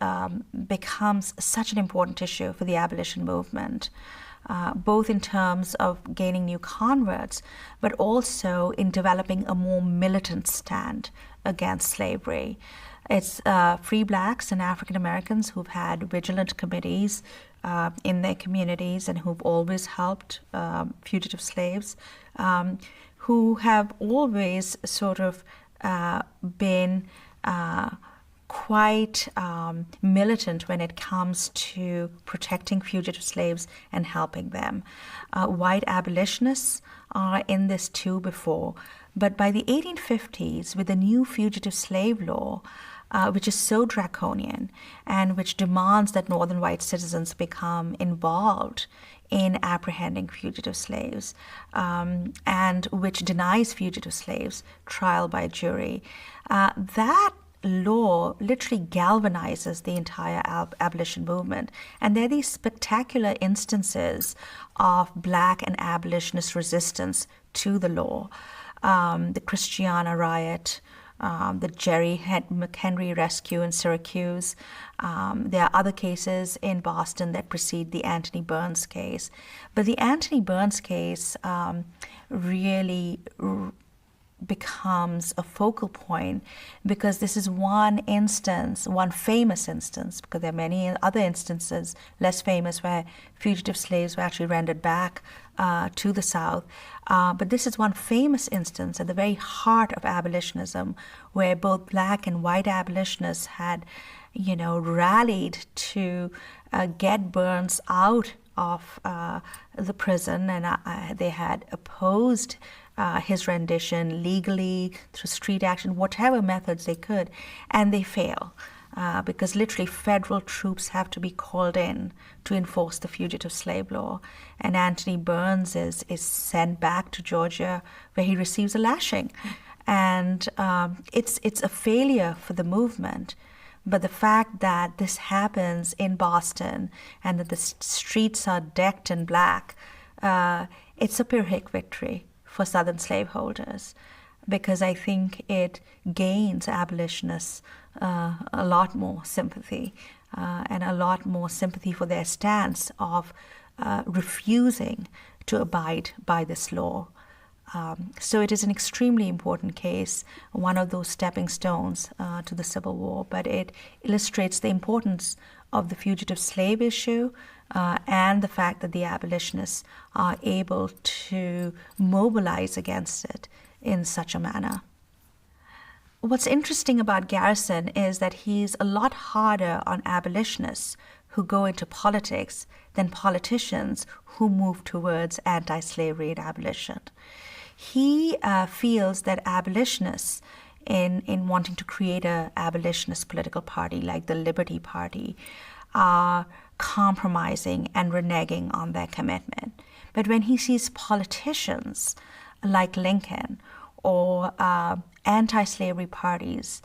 becomes such an important issue for the abolition movement, both in terms of gaining new converts, but also in developing a more militant stand against slavery. It's free blacks and African Americans who've had vigilant committees in their communities and who've always helped fugitive slaves, who have always sort of been quite militant when it comes to protecting fugitive slaves and helping them. White abolitionists are in this too before, but by the 1850s, with the new fugitive slave law, which is so draconian and which demands that northern white citizens become involved in apprehending fugitive slaves, and which denies fugitive slaves trial by jury, that law literally galvanizes the entire abolition movement. And there are these spectacular instances of black and abolitionist resistance to the law. The Christiana riot, the Jerry McHenry rescue in Syracuse. There are other cases in Boston that precede the Anthony Burns case. But the Anthony Burns case really becomes a focal point because this is one instance, one famous instance, because there are many other instances, less famous, where fugitive slaves were actually rendered back to the South. But this is one famous instance at the very heart of abolitionism, where both black and white abolitionists had, rallied to get Burns out of the prison, and they had opposed his rendition legally, through street action, whatever methods they could, and they fail. Because literally federal troops have to be called in to enforce the fugitive slave law. And Anthony Burns is sent back to Georgia, where he receives a lashing. And it's a failure for the movement. But the fact that this happens in Boston and that the streets are decked in black, it's a Pyrrhic victory for Southern slaveholders, because I think it gains abolitionists a lot more sympathy, and a lot more sympathy for their stance of refusing to abide by this law. So it is an extremely important case, one of those stepping stones to the Civil War, but it illustrates the importance of the fugitive slave issue and the fact that the abolitionists are able to mobilize against it in such a manner. What's interesting about Garrison is that he's a lot harder on abolitionists who go into politics than politicians who move towards anti-slavery and abolition. He feels that abolitionists, in wanting to create an abolitionist political party like the Liberty Party, are compromising and reneging on their commitment. But when he sees politicians like Lincoln or anti-slavery parties,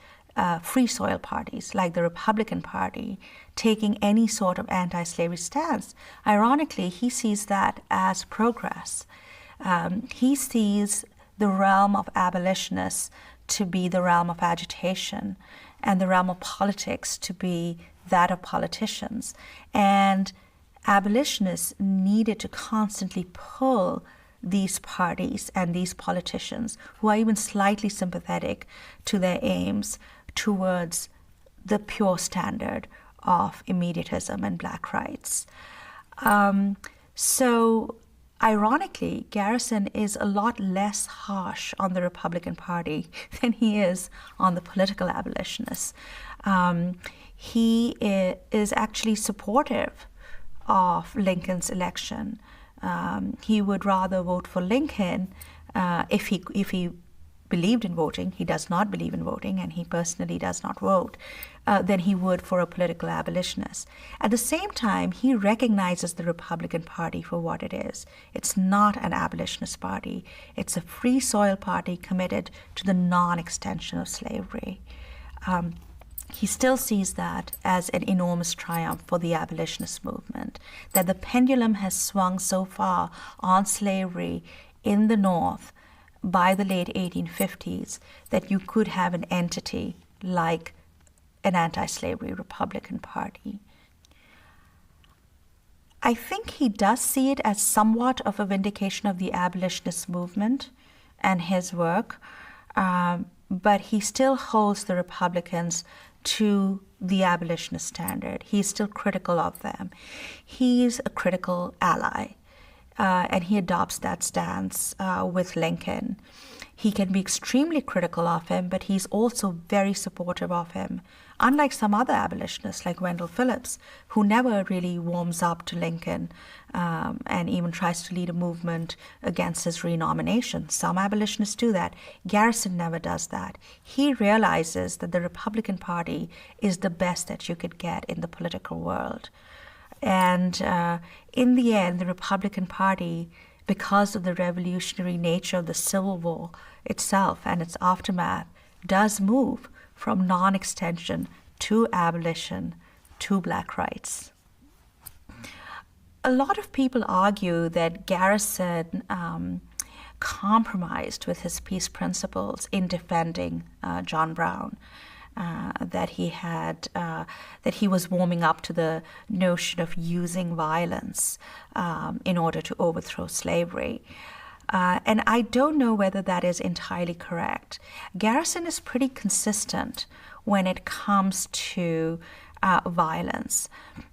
free soil parties like the Republican Party, taking any sort of anti-slavery stance, ironically, he sees that as progress. He sees the realm of abolitionists to be the realm of agitation, and the realm of politics to be that of politicians. And abolitionists needed to constantly pull these parties and these politicians, who are even slightly sympathetic to their aims, towards the pure standard of immediatism and black rights. So ironically, Garrison is a lot less harsh on the Republican Party than he is on the political abolitionists. He is actually supportive of Lincoln's election. He would rather vote for Lincoln if he believed in voting. He does not believe in voting, and he personally does not vote, than he would for a political abolitionist. At the same time, he recognizes the Republican Party for what it is. It's not an abolitionist party. It's a free soil party committed to the non-extension of slavery. He still sees that as an enormous triumph for the abolitionist movement, that the pendulum has swung so far on slavery in the North by the late 1850s that you could have an entity like an anti-slavery Republican Party. I think he does see it as somewhat of a vindication of the abolitionist movement and his work, but he still holds the Republicans to the abolitionist standard. He's still critical of them. He's a critical ally. And he adopts that stance with Lincoln. He can be extremely critical of him, but he's also very supportive of him, unlike some other abolitionists like Wendell Phillips, who never really warms up to Lincoln and even tries to lead a movement against his renomination. Some abolitionists do that. Garrison never does that. He realizes that the Republican Party is the best that you could get in the political world. And in the end, the Republican Party, because of the revolutionary nature of the Civil War itself and its aftermath, does move from non-extension to abolition to black rights. A lot of people argue that Garrison compromised with his peace principles in defending John Brown. That he was warming up to the notion of using violence in order to overthrow slavery. And I don't know whether that is entirely correct. Garrison is pretty consistent when it comes to violence.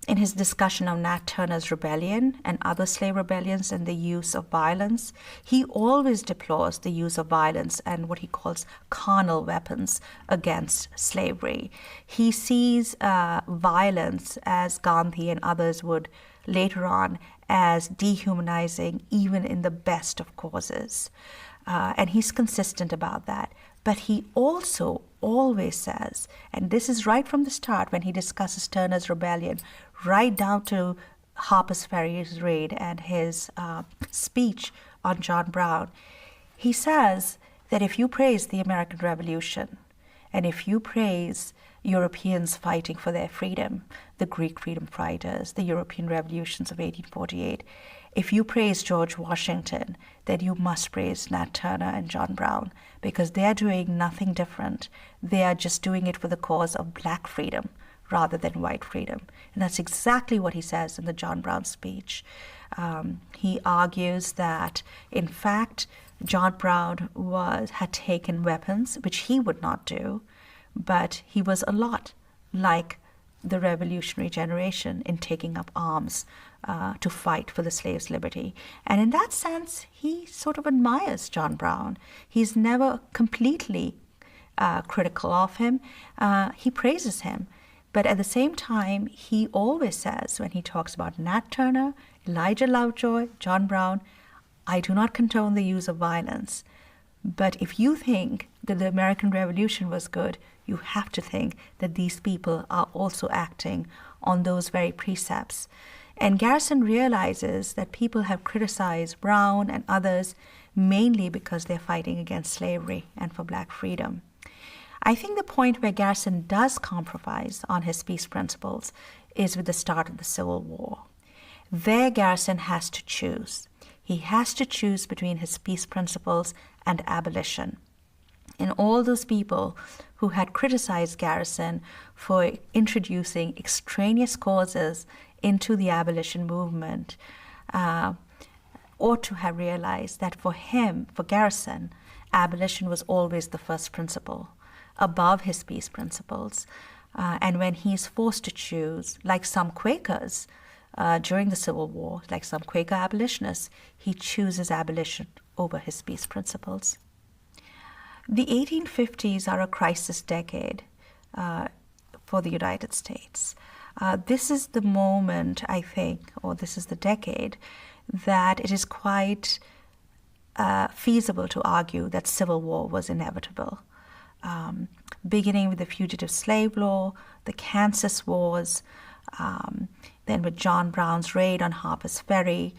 In his discussion of Nat Turner's rebellion and other slave rebellions and the use of violence, he always deplores the use of violence and what he calls carnal weapons against slavery. He sees violence, as Gandhi and others would later on, as dehumanizing even in the best of causes. And he's consistent about that. But he also always says, and this is right from the start when he discusses Turner's rebellion, right down to Harper's Ferry's raid and his speech on John Brown, he says that if you praise the American Revolution and if you praise Europeans fighting for their freedom, the Greek freedom fighters, the European revolutions of 1848, if you praise George Washington, then you must praise Nat Turner and John Brown, because they are doing nothing different. They are just doing it for the cause of black freedom rather than white freedom. And that's exactly what he says in the John Brown speech. He argues that, in fact, John Brown had taken weapons, which he would not do, but he was a lot like the revolutionary generation in taking up arms to fight for the slaves' liberty. And in that sense, he sort of admires John Brown. He's never completely critical of him. He praises him. But at the same time, he always says, when he talks about Nat Turner, Elijah Lovejoy, John Brown, I do not condone the use of violence. But if you think that the American Revolution was good, you have to think that these people are also acting on those very precepts. And Garrison realizes that people have criticized Brown and others mainly because they're fighting against slavery and for black freedom. I think the point where Garrison does compromise on his peace principles is with the start of the Civil War. There, Garrison has to choose. He has to choose between his peace principles and abolition. And all those people who had criticized Garrison for introducing extraneous causes into the abolition movement ought to have realized that for him, for Garrison, abolition was always the first principle, above his peace principles. And when he's forced to choose, like some Quakers during the Civil War, like some Quaker abolitionists, he chooses abolition over his peace principles. The 1850s are a crisis decade for the United States. This is the moment, I think, or this is the decade, that it is quite feasible to argue that civil war was inevitable. Beginning with the Fugitive Slave Law, the Kansas Wars, then with John Brown's raid on Harper's Ferry,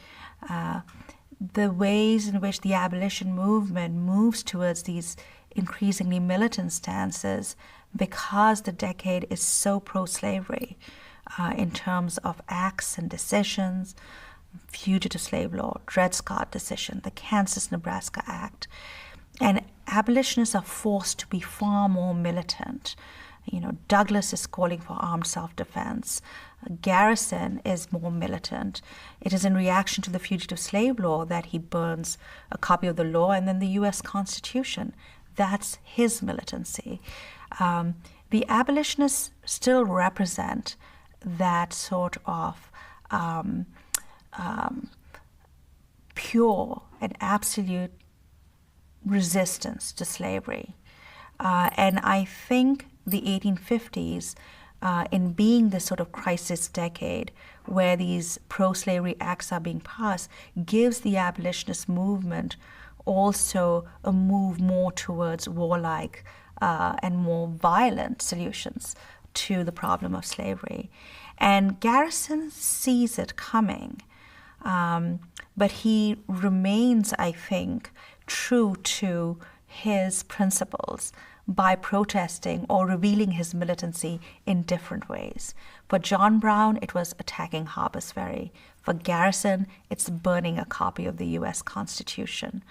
the ways in which the abolition movement moves towards these increasingly militant stances because the decade is so pro-slavery in terms of acts and decisions, Fugitive Slave Law, Dred Scott decision, the Kansas-Nebraska Act. And abolitionists are forced to be far more militant. Douglas is calling for armed self-defense. Garrison is more militant. It is in reaction to the Fugitive Slave Law that he burns a copy of the law and then the U.S. Constitution. That's his militancy. The abolitionists still represent that sort of pure and absolute resistance to slavery. And I think the 1850s, in being this sort of crisis decade where these pro-slavery acts are being passed, gives the abolitionist movement also a move more towards warlike and more violent solutions to the problem of slavery. And Garrison sees it coming, but he remains, I think, true to his principles by protesting or revealing his militancy in different ways. For John Brown, it was attacking Harper's Ferry. For Garrison, it's burning a copy of the U.S. Constitution.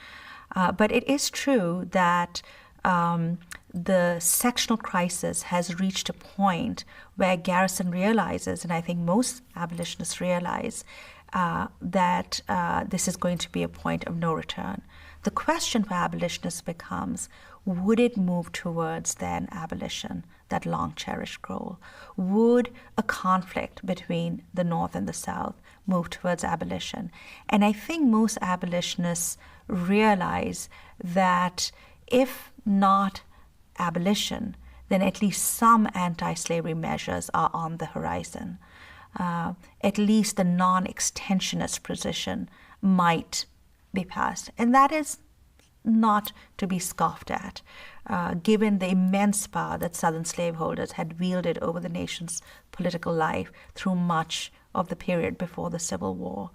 But it is true that the sectional crisis has reached a point where Garrison realizes, and I think most abolitionists realize, that this is going to be a point of no return. The question for abolitionists becomes, would it move towards then abolition, that long-cherished goal? Would a conflict between the North and the South move towards abolition? And I think most abolitionists realize that if not abolition, then at least some anti-slavery measures are on the horizon. At least the non-extensionist position might be passed. And that is not to be scoffed at, given the immense power that Southern slaveholders had wielded over the nation's political life through much of the period before the Civil War.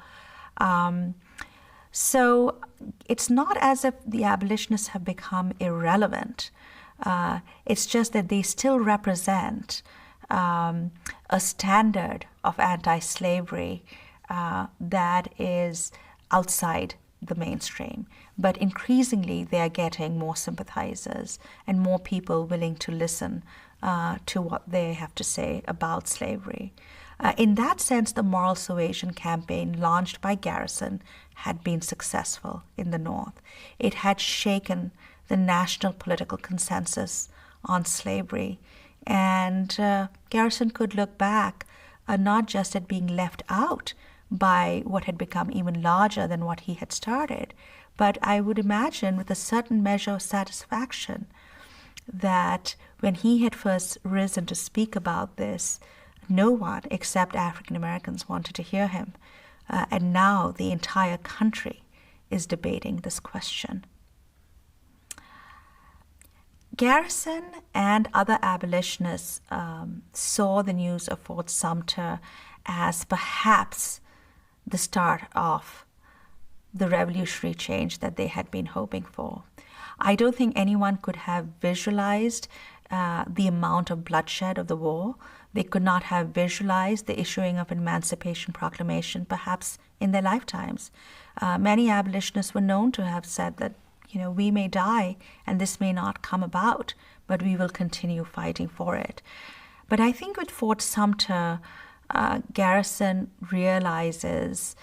So it's not as if the abolitionists have become irrelevant. It's just that they still represent a standard of anti-slavery that is outside the mainstream. But increasingly, they are getting more sympathizers and more people willing to listen to what they have to say about slavery. In that sense, the moral suasion campaign launched by Garrison had been successful in the North. It had shaken the national political consensus on slavery. And Garrison could look back not just at being left out by what had become even larger than what he had started, but I would imagine with a certain measure of satisfaction that when he had first risen to speak about this, no one except African Americans wanted to hear him. And now the entire country is debating this question. Garrison and other abolitionists saw the news of Fort Sumter as perhaps the start of the revolutionary change that they had been hoping for. I don't think anyone could have visualized the amount of bloodshed of the war. They could not have visualized the issuing of an Emancipation Proclamation, perhaps in their lifetimes. Many abolitionists were known to have said that, we may die and this may not come about, but we will continue fighting for it. But I think with Fort Sumter, Garrison realizes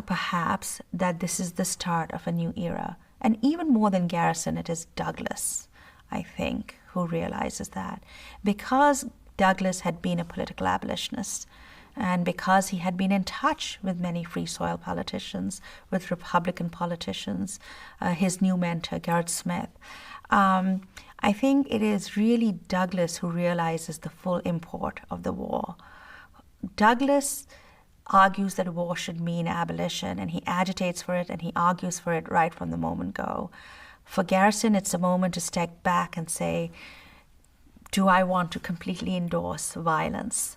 perhaps that this is the start of a new era. And even more than Garrison, it is Douglass, I think, who realizes that. Because Douglass had been a political abolitionist, and because he had been in touch with many free soil politicians, with Republican politicians, his new mentor, Gerrit Smith, I think it is really Douglass who realizes the full import of the war. Douglass argues that war should mean abolition, and he agitates for it, and he argues for it right from the moment go. For Garrison, it's a moment to step back and say, do I want to completely endorse violence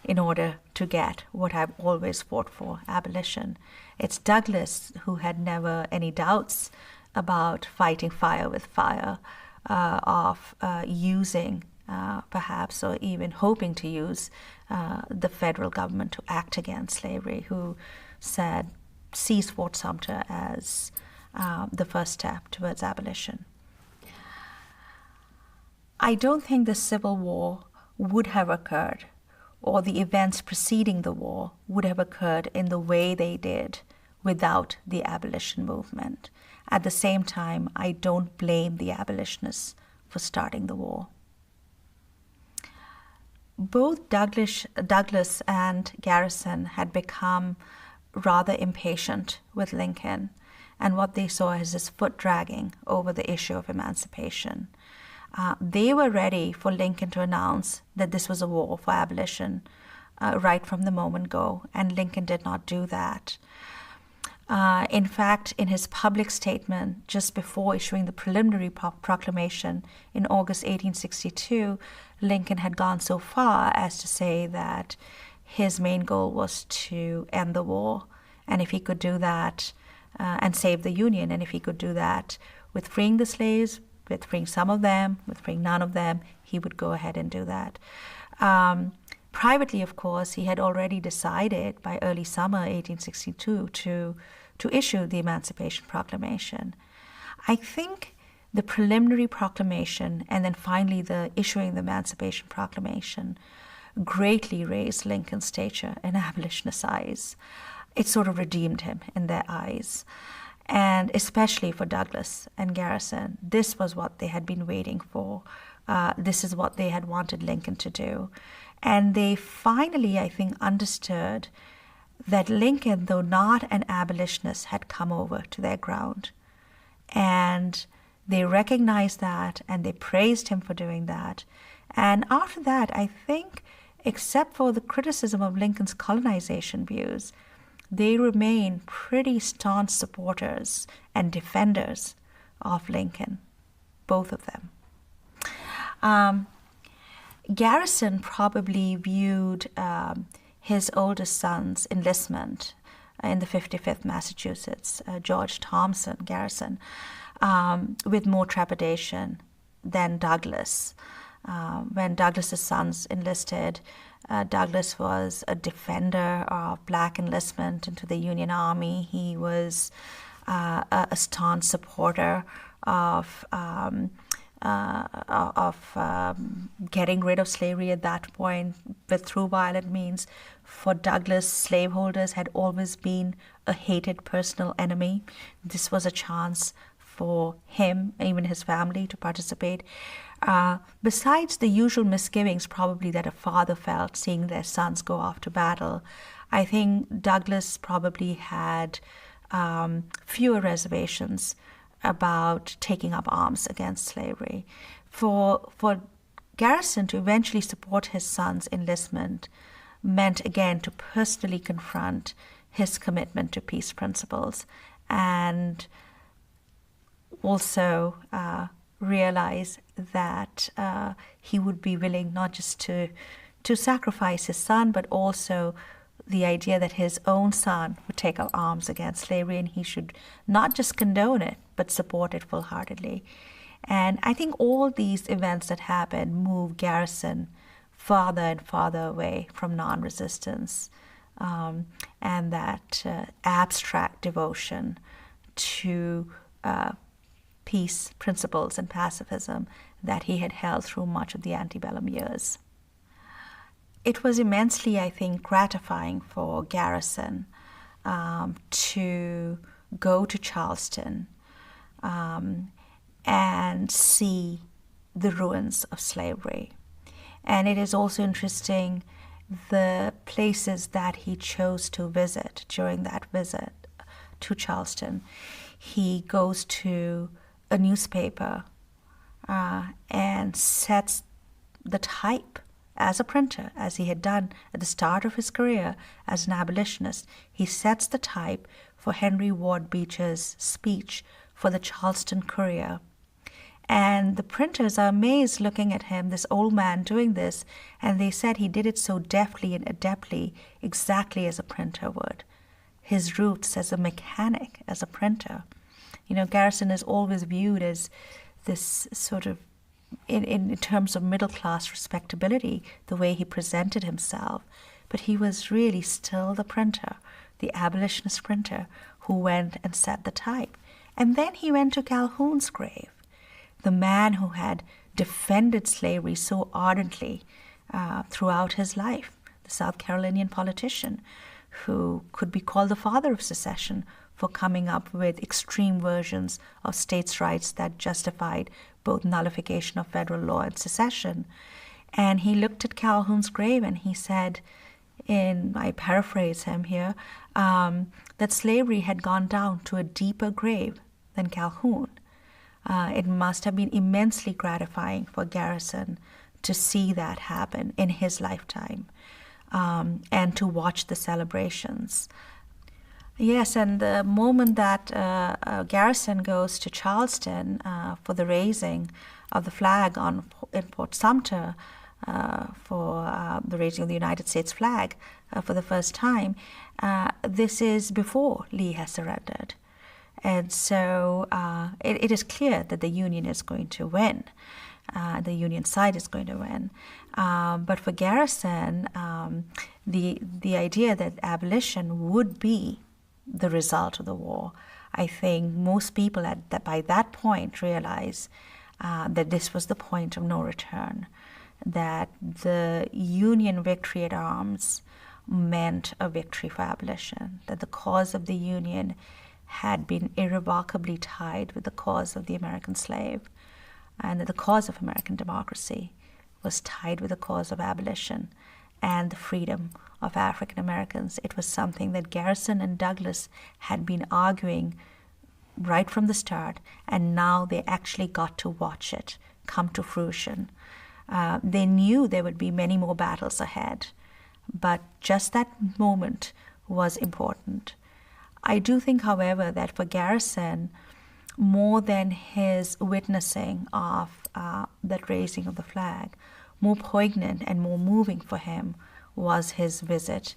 in order to get what I've always fought for, abolition? It's Douglass who had never any doubts about fighting fire with fire, of using perhaps, or even hoping to use the federal government to act against slavery, who sees Fort Sumter as the first step towards abolition. I don't think the Civil War would have occurred, or the events preceding the war would have occurred in the way they did without the abolition movement. At the same time, I don't blame the abolitionists for starting the war. Both Douglass and Garrison had become rather impatient with Lincoln and what they saw as his foot dragging over the issue of emancipation. They were ready for Lincoln to announce that this was a war for abolition right from the moment go, and Lincoln did not do that. In fact, in his public statement just before issuing the preliminary proclamation in August 1862, Lincoln had gone so far as to say that his main goal was to end the war, and if he could do that and save the Union, and if he could do that with freeing the slaves, with freeing some of them, with freeing none of them, he would go ahead and do that. Privately, of course, he had already decided by early summer 1862 to issue the Emancipation Proclamation. I think the preliminary proclamation and then finally the issuing the Emancipation Proclamation greatly raised Lincoln's stature in abolitionist eyes. It sort of redeemed him in their eyes. And especially for Douglass and Garrison, this was what they had been waiting for. This is what they had wanted Lincoln to do. And they finally, I think, understood that Lincoln, though not an abolitionist, had come over to their ground. And they recognized that, and they praised him for doing that. And after that, I think, except for the criticism of Lincoln's colonization views, they remain pretty staunch supporters and defenders of Lincoln, both of them. Garrison probably viewed his oldest son's enlistment in the 55th Massachusetts, George Thompson Garrison, with more trepidation than Douglass. When Douglass's sons enlisted, Douglass was a defender of black enlistment into the Union Army. He was a staunch supporter of getting rid of slavery at that point, but through violent means. For Douglass, slaveholders had always been a hated personal enemy. This was a chance for him, even his family, to participate. Besides the usual misgivings probably that a father felt seeing their sons go off to battle, I think Douglass probably had fewer reservations about taking up arms against slavery. For Garrison to eventually support his son's enlistment meant again to personally confront his commitment to peace principles and also realize that he would be willing not just to sacrifice his son, but also the idea that his own son would take up arms against slavery, and he should not just condone it, but support it full-heartedly. And I think all these events that happened move Garrison farther and farther away from non-resistance, and that abstract devotion to peace principles and pacifism that he had held through much of the antebellum years. It was immensely, I think, gratifying for Garrison to go to Charleston and see the ruins of slavery. And it is also interesting the places that he chose to visit during that visit to Charleston. He goes to a newspaper and sets the type as a printer, as he had done at the start of his career as an abolitionist. He sets the type for Henry Ward Beecher's speech for the Charleston Courier. And the printers are amazed looking at him, this old man doing this, and they said he did it so deftly and adeptly, exactly as a printer would. His roots as a mechanic, as a printer. You know, Garrison is always viewed as this sort of, in terms of middle-class respectability, the way he presented himself. But he was really still the printer, the abolitionist printer, who went and set the type. And then he went to Calhoun's grave, the man who had defended slavery so ardently throughout his life, the South Carolinian politician who could be called the father of secession for coming up with extreme versions of states' rights that justified both nullification of federal law and secession. And he looked at Calhoun's grave and he said, I paraphrase him here, that slavery had gone down to a deeper grave than Calhoun. It must have been immensely gratifying for Garrison to see that happen in his lifetime, and to watch the celebrations. Yes, and the moment that Garrison goes to Charleston for the raising of the flag in Fort Sumter, for the raising of the United States flag for the first time, this is before Lee has surrendered. And so it is clear that the Union is going to win. The Union side is going to win. But for Garrison, the idea that abolition would be the result of the war, I think most people by that point realize that this was the point of no return, that the Union victory at arms meant a victory for abolition, that the cause of the Union had been irrevocably tied with the cause of the American slave, and that the cause of American democracy was tied with the cause of abolition and the freedom of African Americans. It was something that Garrison and Douglass had been arguing right from the start, and now they actually got to watch it come to fruition. They knew there would be many more battles ahead, but just that moment was important. I do think, however, that for Garrison, more than his witnessing of that raising of the flag, more poignant and more moving for him was his visit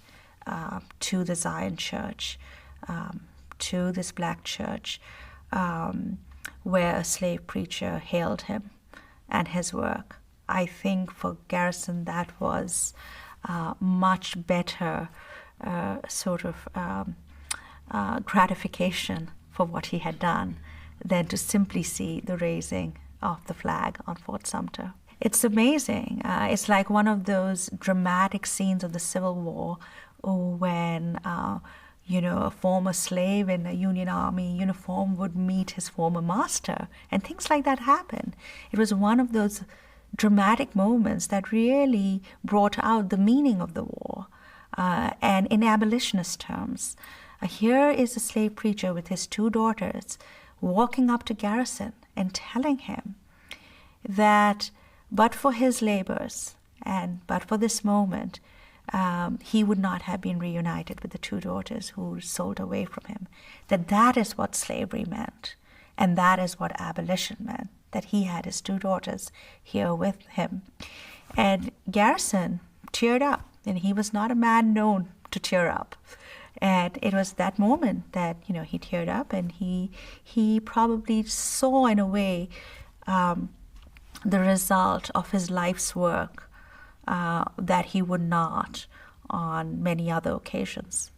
to the Zion Church, to this black church, where a slave preacher hailed him and his work. I think for Garrison that was much better gratification for what he had done than to simply see the raising of the flag on Fort Sumter. It's amazing. It's like one of those dramatic scenes of the Civil War when a former slave in a Union Army uniform would meet his former master, and things like that happen. It was one of those dramatic moments that really brought out the meaning of the war. And in abolitionist terms, here is a slave preacher with his two daughters walking up to Garrison and telling him that but for his labors and but for this moment, he would not have been reunited with the two daughters who were sold away from him. That is what slavery meant, and that is what abolition meant, that he had his two daughters here with him. And Garrison teared up, and he was not a man known to tear up. And it was that moment that, he teared up, and he probably saw, in a way, the result of his life's work that he would not on many other occasions.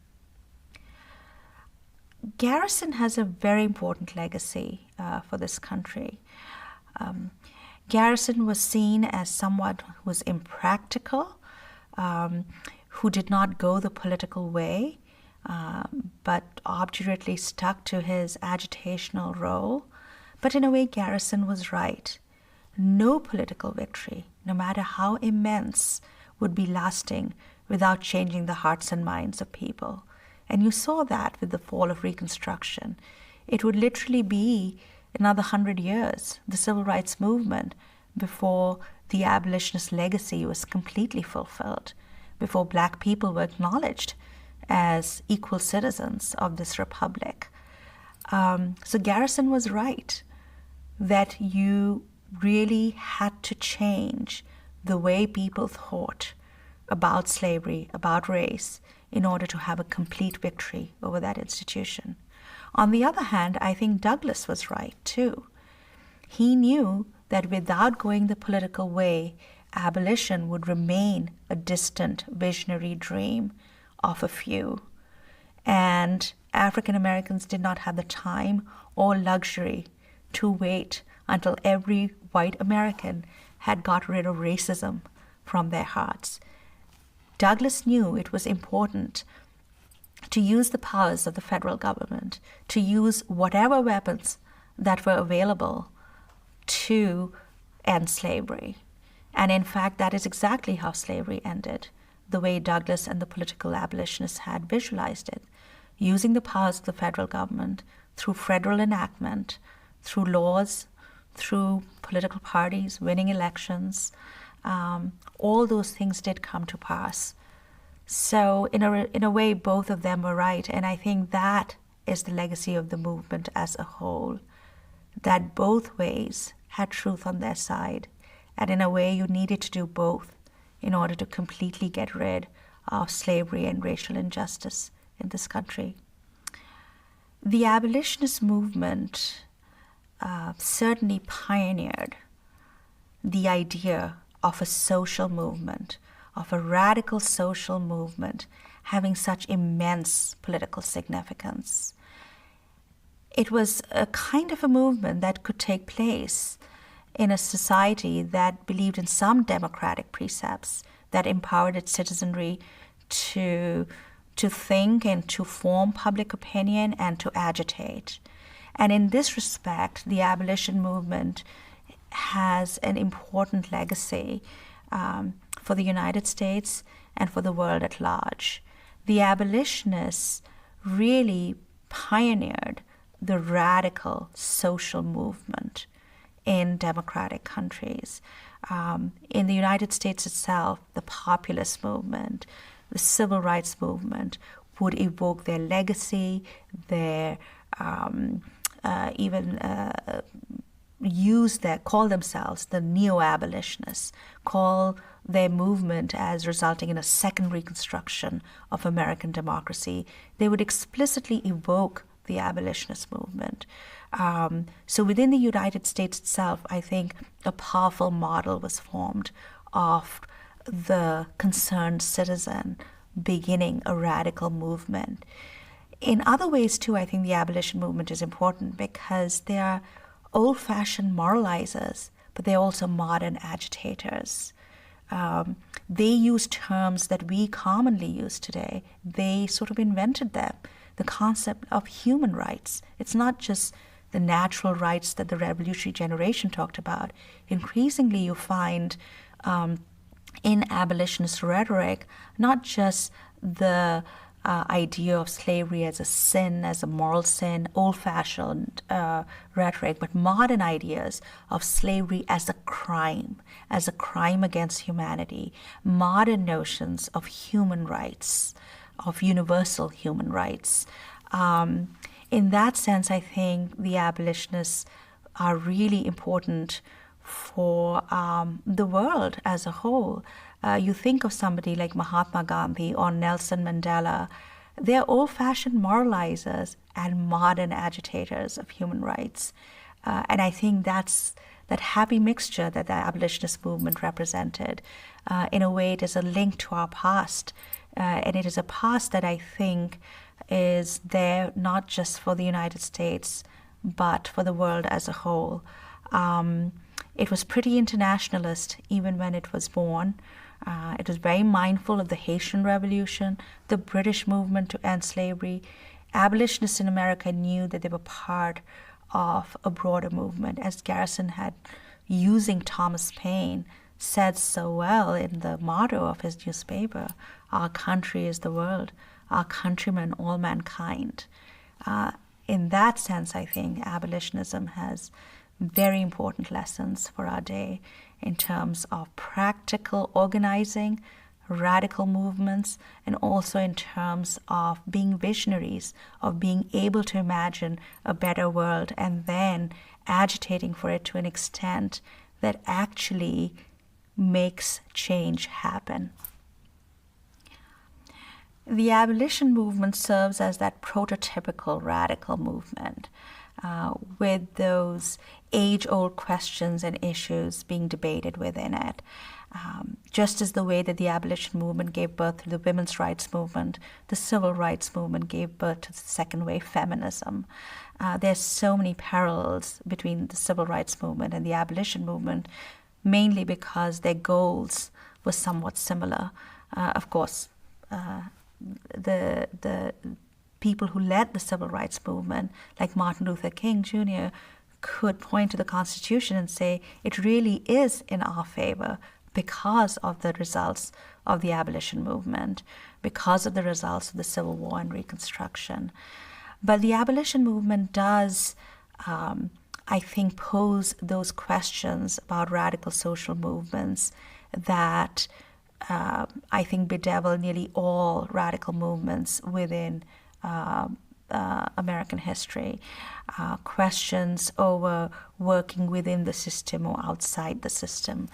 Garrison has a very important legacy for this country. Garrison was seen as someone who was impractical, who did not go the political way, but obdurately stuck to his agitational role. But in a way, Garrison was right. No political victory, no matter how immense, would be lasting without changing the hearts and minds of people. And you saw that with the fall of Reconstruction. It would literally be another 100 years, the civil rights movement, before the abolitionist legacy was completely fulfilled, before Black people were acknowledged as equal citizens of this republic. So Garrison was right that you really had to change the way people thought about slavery, about race, in order to have a complete victory over that institution. On the other hand, I think Douglass was right too. He knew that without going the political way, abolition would remain a distant visionary dream of a few. And African Americans did not have the time or luxury to wait until every white American had got rid of racism from their hearts. Douglass knew it was important to use the powers of the federal government, to use whatever weapons that were available to end slavery. And in fact, that is exactly how slavery ended, the way Douglass and the political abolitionists had visualized it, using the powers of the federal government through federal enactment, through laws, through political parties, winning elections. All those things did come to pass. So in a way, both of them were right. And I think that is the legacy of the movement as a whole, that both ways had truth on their side. And in a way, you needed to do both in order to completely get rid of slavery and racial injustice in this country. The abolitionist movement certainly pioneered the idea of a social movement, of a radical social movement having such immense political significance. It was a kind of a movement that could take place in a society that believed in some democratic precepts, that empowered its citizenry to think and to form public opinion and to agitate. And in this respect, the abolition movement has an important legacy for the United States and for the world at large. The abolitionists really pioneered the radical social movement in democratic countries. In the United States itself, the populist movement, the civil rights movement would evoke their legacy, their call themselves the neo-abolitionists, call their movement as resulting in a second reconstruction of American democracy. They would explicitly evoke the abolitionist movement. So within the United States itself, I think a powerful model was formed of the concerned citizen beginning a radical movement. In other ways, too, I think the abolition movement is important because they are old-fashioned moralizers, but they're also modern agitators. They use terms that we commonly use today. They sort of invented them. The concept of human rights. It's not just the natural rights that the revolutionary generation talked about. Increasingly, you find in abolitionist rhetoric not just the idea of slavery as a sin, as a moral sin, old-fashioned rhetoric, but modern ideas of slavery as a crime against humanity, modern notions of human rights, of universal human rights. In that sense, I think the abolitionists are really important for the world as a whole. You think of somebody like Mahatma Gandhi or Nelson Mandela, they're old-fashioned moralizers and modern agitators of human rights. And I think that's that happy mixture that the abolitionist movement represented. In a way, it is a link to our past. And it is a past that I think is there not just for the United States, but for the world as a whole. It was pretty internationalist even when it was born. It was very mindful of the Haitian Revolution, the British movement to end slavery. Abolitionists in America knew that they were part of a broader movement, as Garrison had, using Thomas Paine, said so well in the motto of his newspaper, "Our country is the world, our countrymen, all mankind." In that sense, I think abolitionism has very important lessons for our day in terms of practical organizing, radical movements, and also in terms of being visionaries, of being able to imagine a better world and then agitating for it to an extent that actually makes change happen. The abolition movement serves as that prototypical radical movement, with those age-old questions and issues being debated within it. Just as the way that the abolition movement gave birth to the women's rights movement, the civil rights movement gave birth to the second wave feminism. There's so many parallels between the civil rights movement and the abolition movement, mainly because their goals were somewhat similar. Of course, the people who led the civil rights movement, like Martin Luther King Jr., could point to the Constitution and say it really is in our favor because of the results of the abolition movement, because of the results of the Civil War and Reconstruction. But the abolition movement does, I think, pose those questions about radical social movements that I think bedevil nearly all radical movements within American history. Questions over working within the system or outside the system,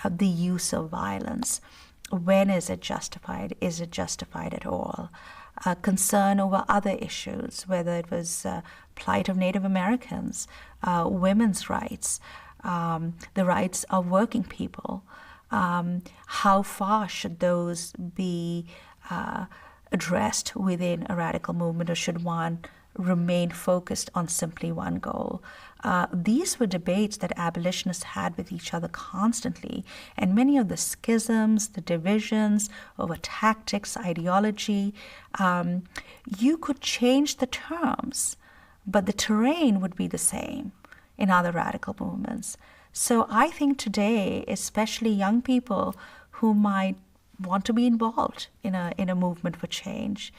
the use of violence. When is it justified? Is it justified at all? Concern over other issues, whether it was plight of Native Americans, women's rights, the rights of working people. How far should those be addressed within a radical movement, or should one remain focused on simply one goal? These were debates that abolitionists had with each other constantly, and many of the schisms, the divisions over tactics, ideology, you could change the terms, but the terrain would be the same in other radical movements. So I think today, especially young people who might want to be involved in a movement for change,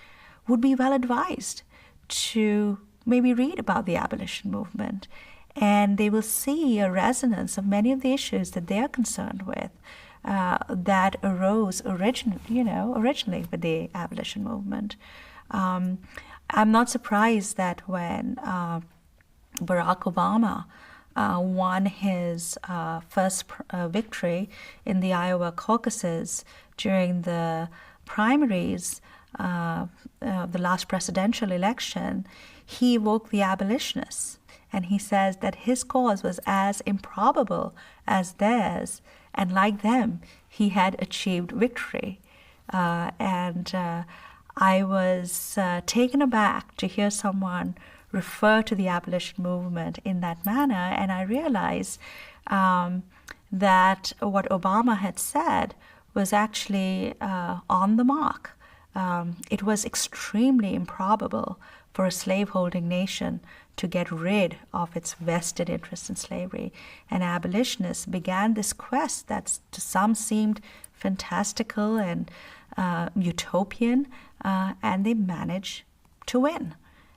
would be well advised to maybe read about the abolition movement, and they will see a resonance of many of the issues that they're concerned with that arose originally with the abolition movement. I'm not surprised that when Barack Obama won his first victory in the Iowa caucuses during the primaries, the last presidential election, he evoked the abolitionists. And he says that his cause was as improbable as theirs, and like them, he had achieved victory. I was taken aback to hear someone refer to the abolition movement in that manner, and I realized that what Obama had said was actually on the mark. it was extremely improbable for a slaveholding nation to get rid of its vested interest in slavery. And abolitionists began this quest that to some seemed fantastical and utopian, and they managed to win.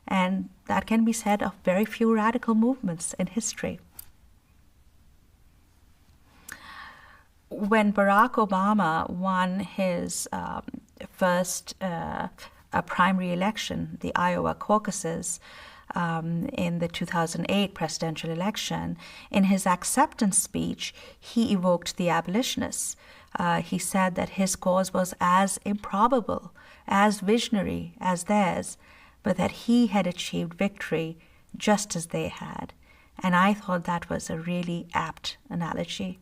And that can be said of very few radical movements in history. When Barack Obama won his first primary election, the Iowa caucuses, in the 2008 presidential election, in his acceptance speech, he evoked the abolitionists. He said that his cause was as improbable, as visionary as theirs, but that he had achieved victory just as they had. And I thought that was a really apt analogy.